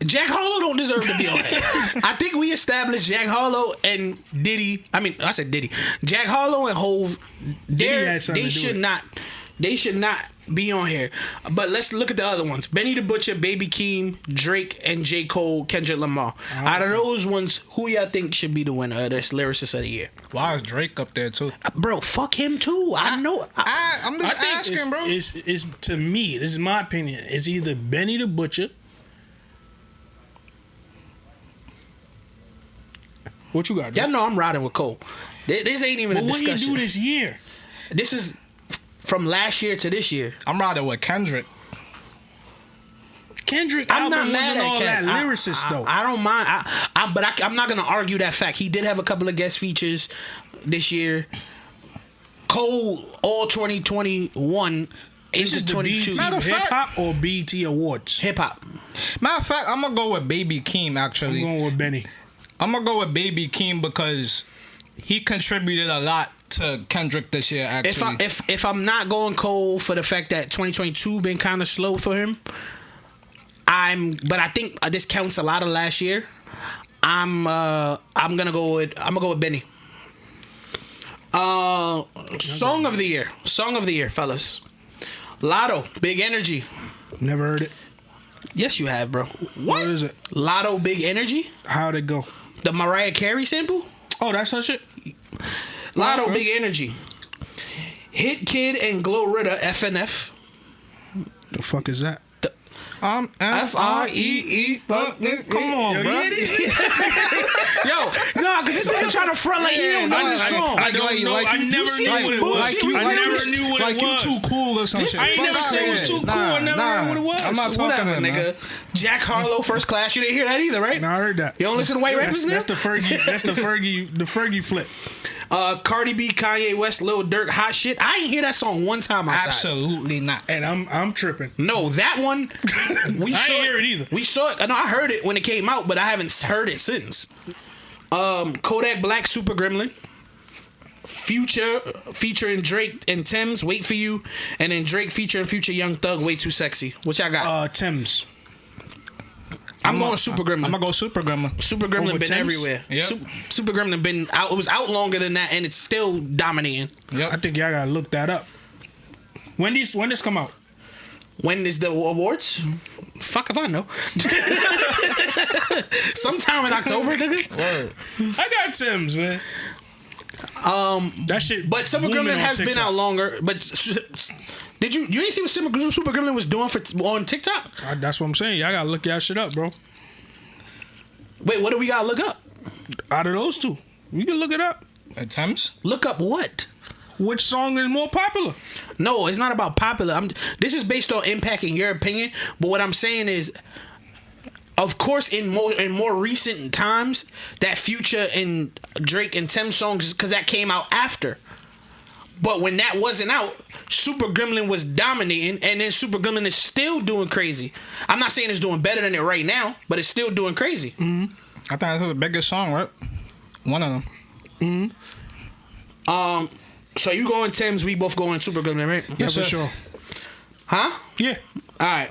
Jack Harlow don't deserve to be on here. I think we established Jack Harlow and Diddy. I mean, I said Diddy. Jack Harlow and Hov. had something They to do should with it. not. They should not be on here. But let's look at the other ones: Benny the Butcher, Baby Keem, Drake, and J. Cole, Kendrick Lamar. Out of those ones, who y'all think should be the winner of this Lyricist of the Year? Why is Drake up there too? Bro, fuck him too. I know. I'm just I think asking, bro. It's to me, this is my opinion. It's either Benny the Butcher. What you got? Y'all know I'm riding with Cole. This ain't even But a what he discussion. do this year? This is from last year to this year. I'm riding with Kendrick. Kendrick I'm album not mad wasn't at all Ken. that lyricist though. I don't mind. I'm not gonna argue that fact. He did have a couple of guest features this year. Cole all 2021 This into is the 22 Matter of BET Hip fact- Hop or BET Awards. hip hop. Matter of fact, I'm gonna go with Baby Keem. I'm Actually, going with Benny. I'm gonna go with Baby Keem because he contributed a lot to Kendrick this year. Actually, If I'm not going Cole for the fact that 2022 been kind of slow for him, but I think this counts a lot of last year. I'm gonna go with Benny. Song of the year, fellas. Lotto, Big Energy. Never heard it. Yes, you have, bro. What is it? Lotto, Big Energy. How'd it go? The Mariah Carey sample. Oh, that's her shit. Lotto, Okay. Big Energy. Hit Kid and Glow Ritter, FNF. The fuck is that? F-R-E-E. Come on, bro. Yo, no, because this nigga trying to front like he don't know the song. I don't know. I never knew what it was. I never knew what it was. Like you too cool or some shit. I ain't never said it was too cool. I never heard what it was. I'm not talking Whatever, to nigga. Jack Harlow, First Class. You didn't hear that either, right? No, I heard that. You don't listen to white rappers now? That's the Fergie. That's the Fergie flip. Cardi B, Kanye West, Lil Durk, Hot Shit. I ain't hear that song one time outside. Absolutely not. And I'm tripping. No, that one. We I saw ain't hear it either. We saw it. No, I heard it when it came out, but I haven't heard it since. Kodak Black, Super Gremlin. Future featuring Drake and Thames, Wait For You, and then Drake featuring Future Young Thug, Way Too Sexy. Which I got? Thames. I'm going Super Gremlin. I'm gonna go Super Gremlin. Super Gremlin Over been Thames? everywhere. Yep. Super Gremlin been out. It was out longer than that, and it's still dominating. Yep. I think y'all gotta look that up. When this come out? When is the awards? Fuck if I know. Sometime in October, nigga. Word. I got Thames, man. That shit. But Super booming Gremlin on has been TikTok. out longer. But did you ain't see what Super Gremlin was doing on TikTok? That's what I'm saying. Y'all gotta look y'all shit up, bro. Wait, what do we gotta look up? Out of those two, you can look it up. Attempts? Look up what? Which song is more popular? No, it's not about popular. This is based on impact in your opinion. But what I'm saying is, of course, in more recent times, that Future and Drake and Thames songs, because that came out after. But when that wasn't out, Super Gremlin was dominating, and then Super Gremlin is still doing crazy. I'm not saying it's doing better than it right now, but it's still doing crazy. I think that's the biggest song, right? One of them. So you going Thames, we both going Super Gremlin, right? Yes, for sir. sure. Huh? Yeah. All right.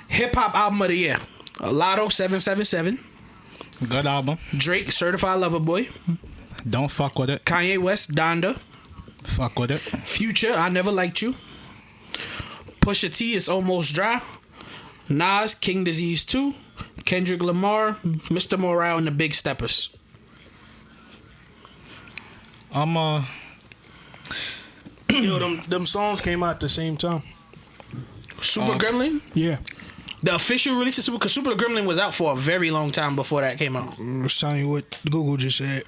Hip Hop Album of the Year. Lotto 777. Good album. Drake, Certified Lover Boy. Don't fuck with it. Kanye West, Donda. Fuck with it. Future, I Never Liked You. Pusha T, It's Almost Dry. Nas, King Disease 2. Kendrick Lamar, Mr. Morale, and the Big Steppers. Yo, them songs came out at the same time. Super Gremlin? Yeah. The official release of because Super Gremlin was out for a very long time before that came out. I'm just telling you what Google just said.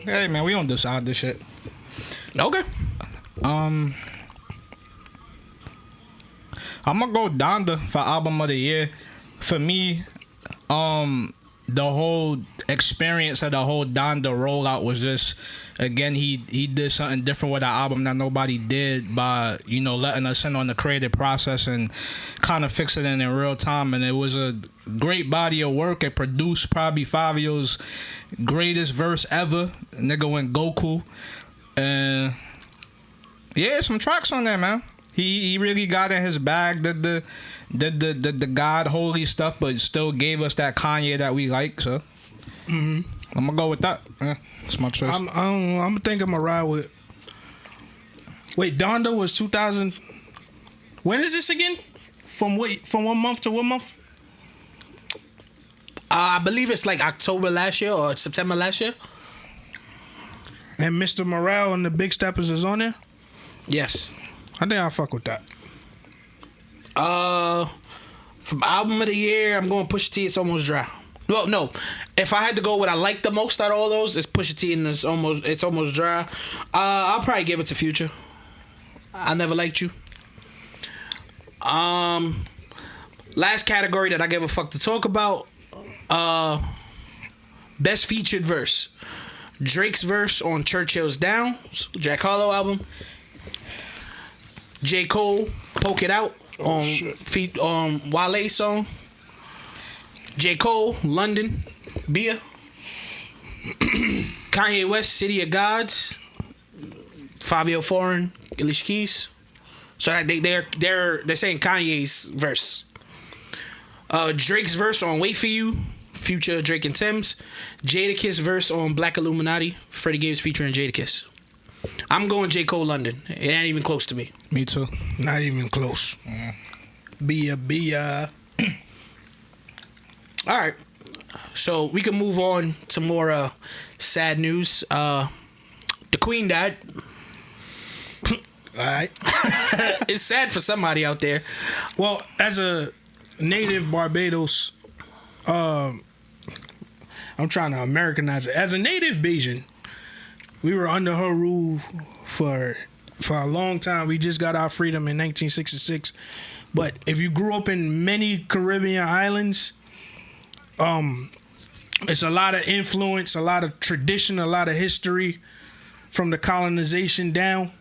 Hey, man, we don't decide this shit. Okay. I'm gonna go Donda for album of the year. For me, the whole experience of the whole Donda rollout was just, again, he did something different with the album that nobody did by, letting us in on the creative process and kind of fixing it in real time. And it was a great body of work. It produced probably Fabio's greatest verse ever. Nigga went Goku. And yeah, some tracks on there, man. He really got in his bag, did the God holy stuff, but still gave us that Kanye that we like. So I'm gonna go with that. Yeah, that's my choice. I'm think I'm gonna ride with. Wait, Donda was 2000. When is this again? From one month to what month? I believe it's like October last year or September last year. And Mr. Morale and the Big Steppers is on there. Yes. I think I'll fuck with that. From album of the year, I'm going Pusha T. It's Almost Dry. Well, no. If I had to go what I like the most out of all those, it's Pusha T and It's Almost Dry. I'll probably give it to Future. I Never Liked You. Last category that I gave a fuck to talk about. Best featured verse. Drake's verse on Churchill's Down, Jack Harlow album. J. Cole, Poke It Out on Wale's song. J. Cole, London, Beer. Kanye West, City of Gods. Fabio Foreign, Alicia Keys. So they're saying Kanye's verse. Drake's verse on Wait For You, Future, Drake and Thames. Jadakiss verse on Black Illuminati, Freddie Gibbs featuring Jadakiss. I'm going J. Cole London. It ain't even close to me. Me too. Not even close. Bia. All right. So we can move on to more sad news. The Queen died. right. It's sad for somebody out there. Well, as a native Barbados, I'm trying to Americanize it. As a native Bajan, we were under her rule for a long time. We just got our freedom in 1966. But if you grew up in many Caribbean islands, it's a lot of influence, a lot of tradition, a lot of history from the colonization down.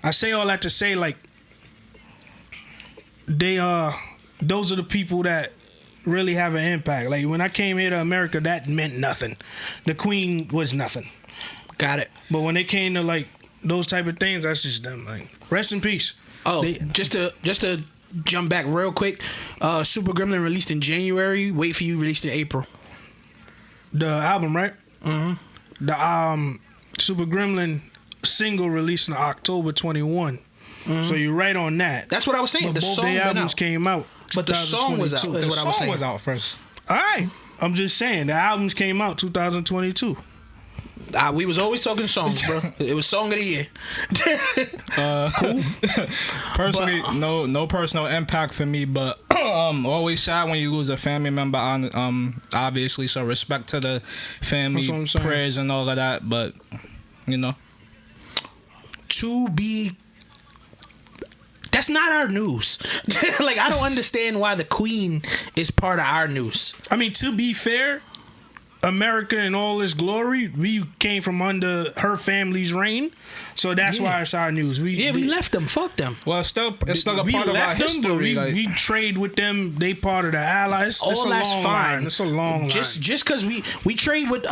I say all that to say, like, those are the people that really have an impact. Like, when I came here to America, that meant nothing. The Queen was nothing. Got it. But when it came to, like, those type of things, that's just them. Like, rest in peace. Oh, just to jump back real quick, Super Gremlin released in January. Wait for You released in April. The album, right? Mm-hmm. The Super Gremlin single released in October 21. Mm-hmm. So you're right on that. That's what I was saying. But The both song their albums came out. But the song was out. Is what I was saying. The song was out first. All right. I'm just saying the albums came out 2022. We was always talking songs, bro. It was song of the year. Cool. Personally, no personal impact for me, but always sad when you lose a family member. Obviously, so respect to the family, prayers and all of that. But you know, that's not our news. Like, I don't understand why the Queen is part of our news. I mean, to be fair, America in all its glory, we came from under her family's reign, so that's why it's our news. We left them. Fuck them. Well, it's still a part of our history. We trade with them. They part of the Allies. All that's fine. It's a long line. Just because we trade with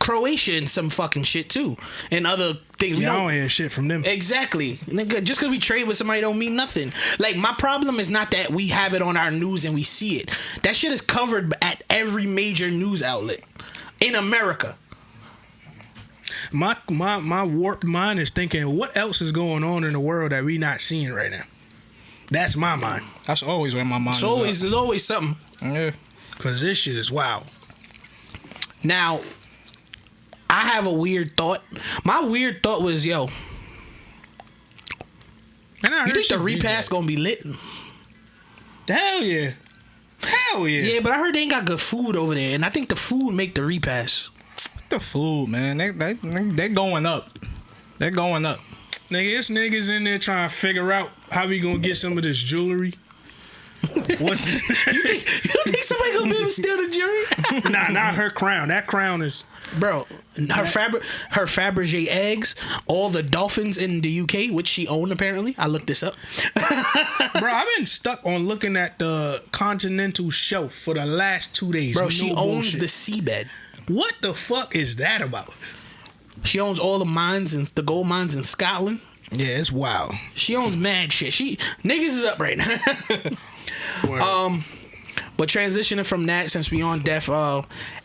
Croatia and some fucking shit too, and other things. I don't hear shit from them. Exactly. Nigga, just because we trade with somebody don't mean nothing. Like, my problem is not that we have it on our news and we see it. That shit is covered at every major news outlet in America. My warped mind is thinking, what else is going on in the world that we not seeing right now? That's my mind. That's always where my mind is. There's always something. Yeah. Because this shit is wild. Now, I have a weird thought. My weird thought was, yo, you think the repass gonna be lit? Hell yeah. Hell yeah. Yeah, but I heard they ain't got good food over there, and I think the food make the repass. The food, man, they going up. They're going up. Nigga, it's niggas in there trying to figure out how we gonna get some of this jewelry. What's you think somebody gonna be able to steal the jewelry? Nah, not her crown. That crown is, bro. Her Fabergé eggs, all the dolphins in the UK, which she owned apparently. I looked this up. Bro, I've been stuck on looking at the continental shelf for the last 2 days. Bro, she owns the seabed. What the fuck is that about? She owns all the mines and the gold mines in Scotland. Yeah, it's wild. She owns mad shit. Niggas is up right now. But transitioning from that, since we on death,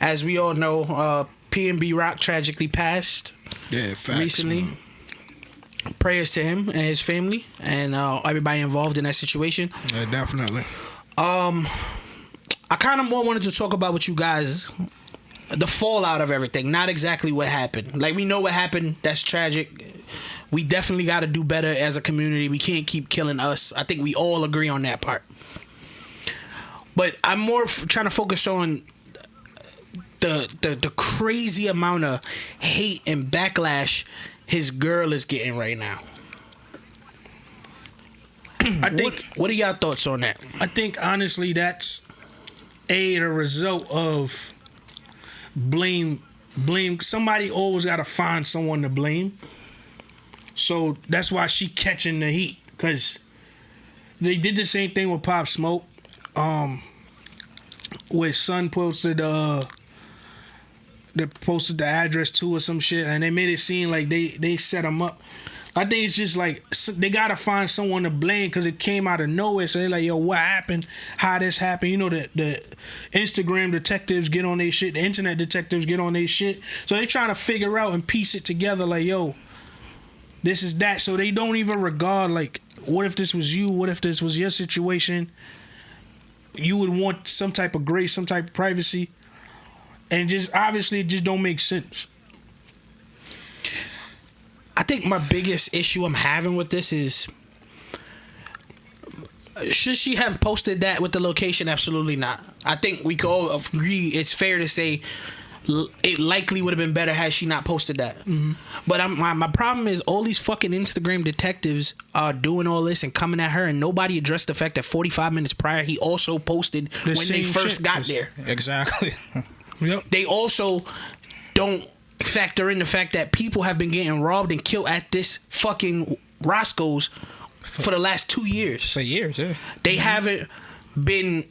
as we all know, PNB Rock tragically passed. Yeah, facts, recently. Man. Prayers to him and his family and everybody involved in that situation. Yeah, definitely. I kind of more wanted to talk about with you guys the fallout of everything, not exactly what happened. Like, we know what happened. That's tragic. We definitely got to do better as a community. We can't keep killing us. I think we all agree on that part. But I'm more trying to focus on the crazy amount of hate and backlash his girl is getting right now. I think. What are y'all thoughts on that? I think honestly that's the result of blame. Somebody always got to find someone to blame. So that's why she catching the heat, because they did the same thing with Pop Smoke. Where son posted the address to or some shit, and they made it seem like they set him up. I think it's just like they gotta find someone to blame because it came out of nowhere. So they're like, yo, what happened? How this happened? You know, the Instagram detectives get on their shit, the internet detectives get on their shit. So they trying to figure out and piece it together like, yo, this is that. So they don't even regard, like, what if this was you? What if this was your situation? You would want some type of grace, some type of privacy. And just obviously it just don't make sense. I think my biggest issue I'm having with this is, should she have posted that with the location? Absolutely not. I think we could all agree it's fair to say it likely would have been better had she not posted that. Mm-hmm. But my problem is all these fucking Instagram detectives are doing all this and coming at her, and nobody addressed the fact that 45 minutes prior he also posted when they first got there. Exactly. Yep. They also don't factor in the fact that people have been getting robbed and killed at this fucking Roscoe's for the last 2 years. For years, yeah. They haven't been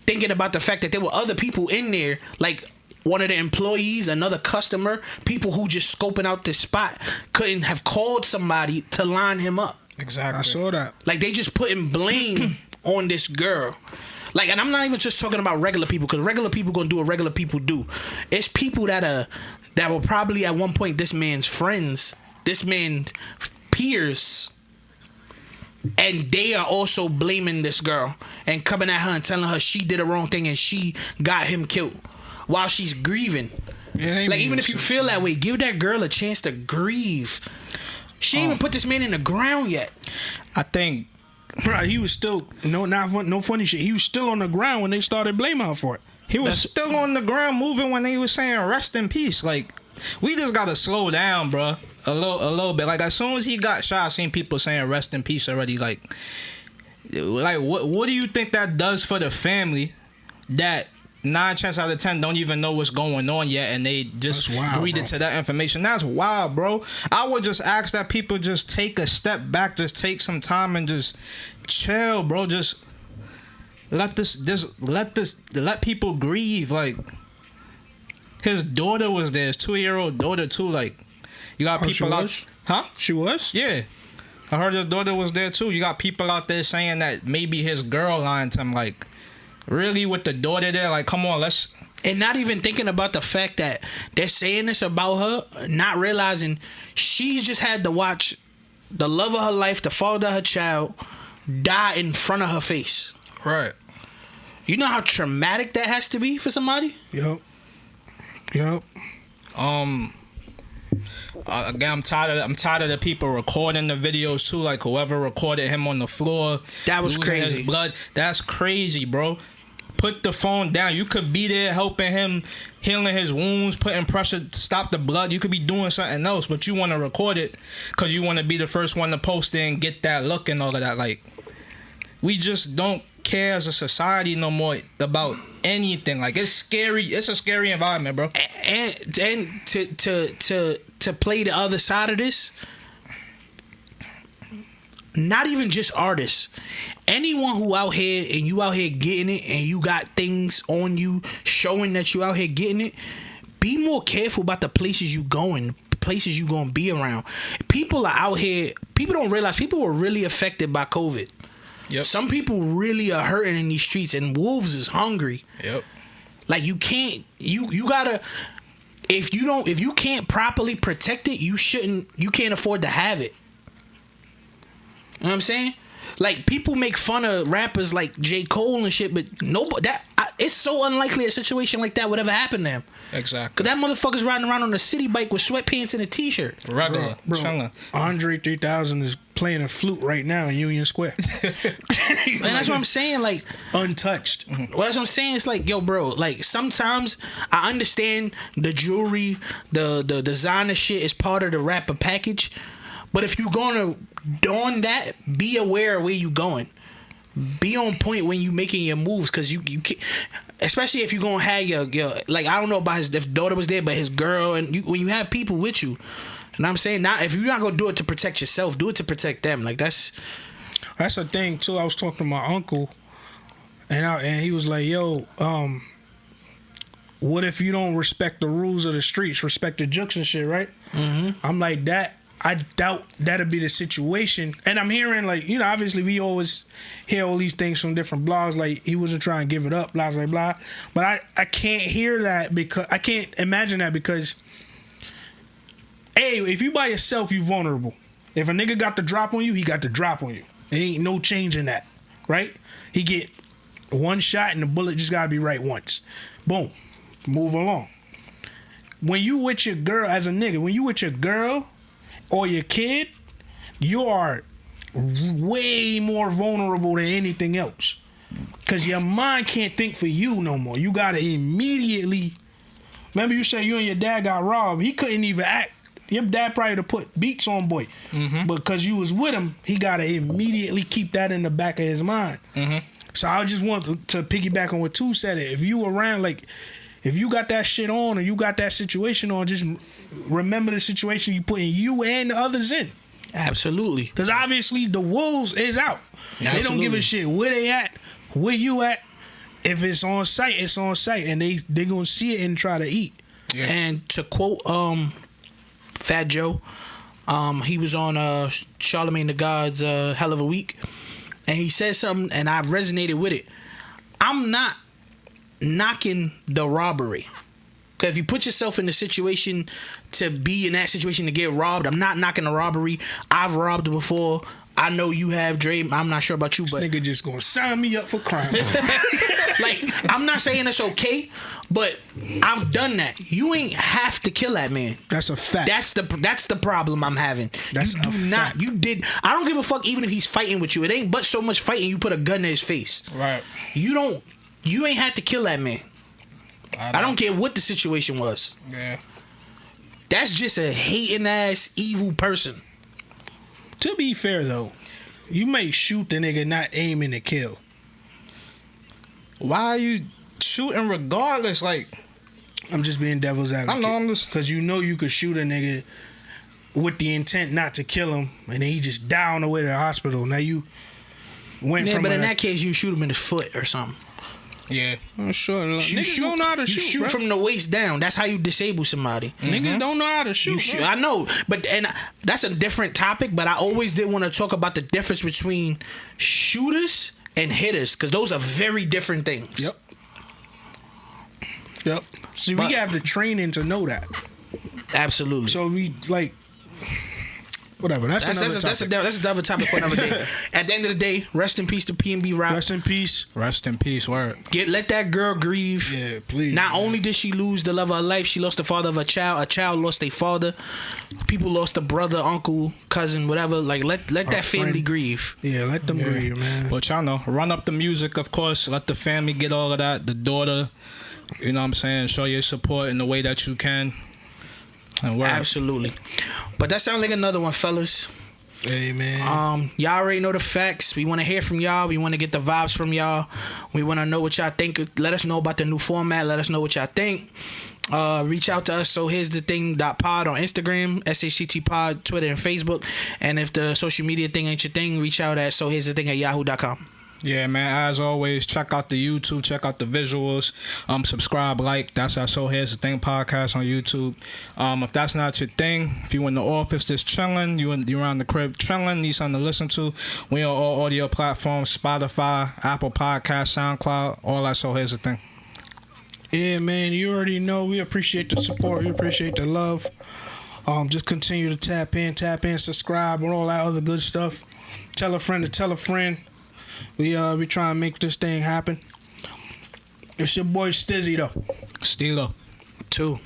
thinking about the fact that there were other people in there, like one of the employees, another customer, people who just scoping out this spot couldn't have called somebody to line him up. Exactly. I saw that. Like, they just putting blame on this girl. Like, and I'm not even just talking about regular people, because regular people gonna do what regular people do. It's people that were probably at one point this man's friends, this man's peers, and they are also blaming this girl and coming at her and telling her she did the wrong thing and she got him killed while she's grieving. Like, even if you feel that way, give that girl a chance to grieve. She ain't even put this man in the ground yet. I think, bro, he was still no funny shit. He was still on the ground when they started blaming her for it. he was still on the ground moving when they was saying rest in peace. Like, we just gotta slow down, bro. A little bit. Like, as soon as he got shot, I seen people saying rest in peace already. Like what do you think that does for the family that 9 chances out of 10 don't even know what's going on yet, and they just greeted to that information? That's wild, bro. I would just ask that people just take a step back, just take some time and just chill, bro. Just let people grieve. Like, his daughter was there, his 2-year-old daughter too. Like, you got people out, huh? She was? Yeah. I heard his daughter was there too. You got people out there saying that maybe his girl lied to him. Like, really, with the daughter there? Like, come on, let's... And not even thinking about the fact that they're saying this about her, not realizing she just had to watch the love of her life, the father of her child, die in front of her face. Right. You know how traumatic that has to be for somebody? Yep. Again, I'm tired of the people recording the videos too. Like, whoever recorded him on the floor, that was crazy. His blood. That's crazy, bro. Put the phone down. You could be there helping him, healing his wounds, putting pressure to stop the blood. You could be doing something else, but you want to record it because you want to be the first one to post it and get that look and all of that. Like, we just don't care as a society no more about anything. Like, it's scary. It's a scary environment, bro. And to play the other side of this, not even just artists, anyone who out here and you out here getting it and you got things on you showing that you out here getting it, be more careful about the places you going, places you gonna be around. People are out here, people don't realize people were really affected by COVID. Yep. Some people really are hurting in these streets, and wolves is hungry. Yep. Like, you can't, you gotta, if you can't properly protect it, you can't afford to have it. You know what I'm saying? Like, people make fun of rappers like J. Cole and shit, but it's so unlikely a situation like that would ever happen to him. Exactly. Cause that motherfucker's riding around on a city bike with sweatpants and a t-shirt. Regular. Bro, Andre 3000 is playing a flute right now in Union Square. And that's what I'm saying. Like, untouched. Well, that's what I'm saying. It's like, yo, bro, like, sometimes I understand the jewelry, the designer shit is part of the rapper package. But if you're gonna don that, be aware of where you going. Be on point when you making your moves, because you can't, especially if you're gonna have your like, I don't know about if daughter was there, but his girl, and when you have people with you, and I'm saying, not if you're not gonna do it to protect yourself, do it to protect them. Like, that's the thing too. I was talking to my uncle, and he was like, "Yo, what if you don't respect the rules of the streets, respect the jokes and shit, right?" Mm-hmm. I'm like, that. I doubt that'll be the situation. And I'm hearing, like, you know, obviously we always hear all these things from different blogs, like he wasn't trying to give it up, blah, blah, blah. But I can't hear that, because I can't imagine that, because, hey, if you by yourself, you vulnerable. If a nigga got the drop on you, he got the drop on you. There ain't no change in that, right? He get one shot and the bullet just gotta be right once. Boom. Move along. When you with your girl, as a nigga, when you with your girl, or your kid, you are way more vulnerable than anything else. Because your mind can't think for you no more. You got to immediately... Remember you said you and your dad got robbed. He couldn't even act. Your dad probably to put beats on boy. Mm-hmm. But because you was with him, he got to immediately keep that in the back of his mind. Mm-hmm. So I just want to piggyback on what Tu said. If you around, like, if you got that shit on or you got that situation on, just remember the situation you putting you and the others in. Absolutely. Because obviously the wolves is out. Absolutely. They don't give a shit where they at, where you at. If it's on site, it's on site, and they gonna see it and try to eat. Yeah. And to quote Fat Joe, he was on Charlemagne the God's Hell of a Week, and he said something, and I resonated with it. I'm not knocking the robbery, because if you put yourself in the situation to be in that situation to get robbed, I'm not knocking the robbery. I've robbed before. I know you have, Dre. I'm not sure about you, but this nigga just gonna sign me up for crime. Like, I'm not saying it's okay, but I've done that. You ain't have to kill that man. That's a fact. That's the problem I'm having. That's you do not. You did. I don't give a fuck even if he's fighting with you. It ain't but so much fighting. You put a gun in his face. Right. You ain't had to kill that man. I don't care what the situation was. Yeah. That's just a hating ass evil person. To be fair though, you may shoot the nigga not aiming to kill. Why are you shooting regardless? Like, I'm just being devil's advocate. I know, I'm just... Because you know you could shoot a nigga with the intent not to kill him, and then he just die on the way to the hospital. Now you went from... But in that case, you shoot him in the foot or something. Yeah. I'm sure. Niggas don't know how to shoot. You shoot bro. from the waist down. That's how you disable somebody. Niggas don't know how to shoot. I know, but that's a different topic. But I always did want to talk about the difference between shooters and hitters, because those are very different things. Yep. See, we have the training to know that. Absolutely. So we like. Whatever. That's another topic for another day. At the end of the day, rest in peace to PNB Rock. Rest in peace. Rest in peace. Word. Let that girl grieve. Yeah, please. Not only did she lose the love of her life, she lost the father of a child. A child lost a father. People lost a brother, uncle, cousin, whatever. Like let that family grieve. Yeah, let them grieve, man. But y'all know, run up the music, of course. Let the family get all of that. The daughter, you know what I'm saying? Show your support in the way that you can. Absolutely. But that sounds like another one, fellas. Hey, man. Y'all already know the facts. We want to hear from y'all. We want to get the vibes from y'all. We want to know what y'all think. Let us know about the new format. Let us know what y'all think. Reach out to us. So here's the thing.pod on Instagram, SHTT pod, Twitter, and Facebook. And if the social media thing ain't your thing, reach out at so here's the thing at yahoo.com. Yeah, man, as always, check out the YouTube, check out the visuals, subscribe, like. That's our So Here's the Thing podcast on YouTube. If that's not your thing, if you in the office just chilling, you around the crib chilling, need something to listen to, we on all audio platforms, Spotify, Apple Podcasts, SoundCloud, all that. So Here's the Thing. Yeah, man, you already know we appreciate the support, we appreciate the love. Just continue to tap in, subscribe, and all that other good stuff. Tell a friend to tell a friend. We try and make this thing happen. It's your boy Stizzy though. Steelo. 2.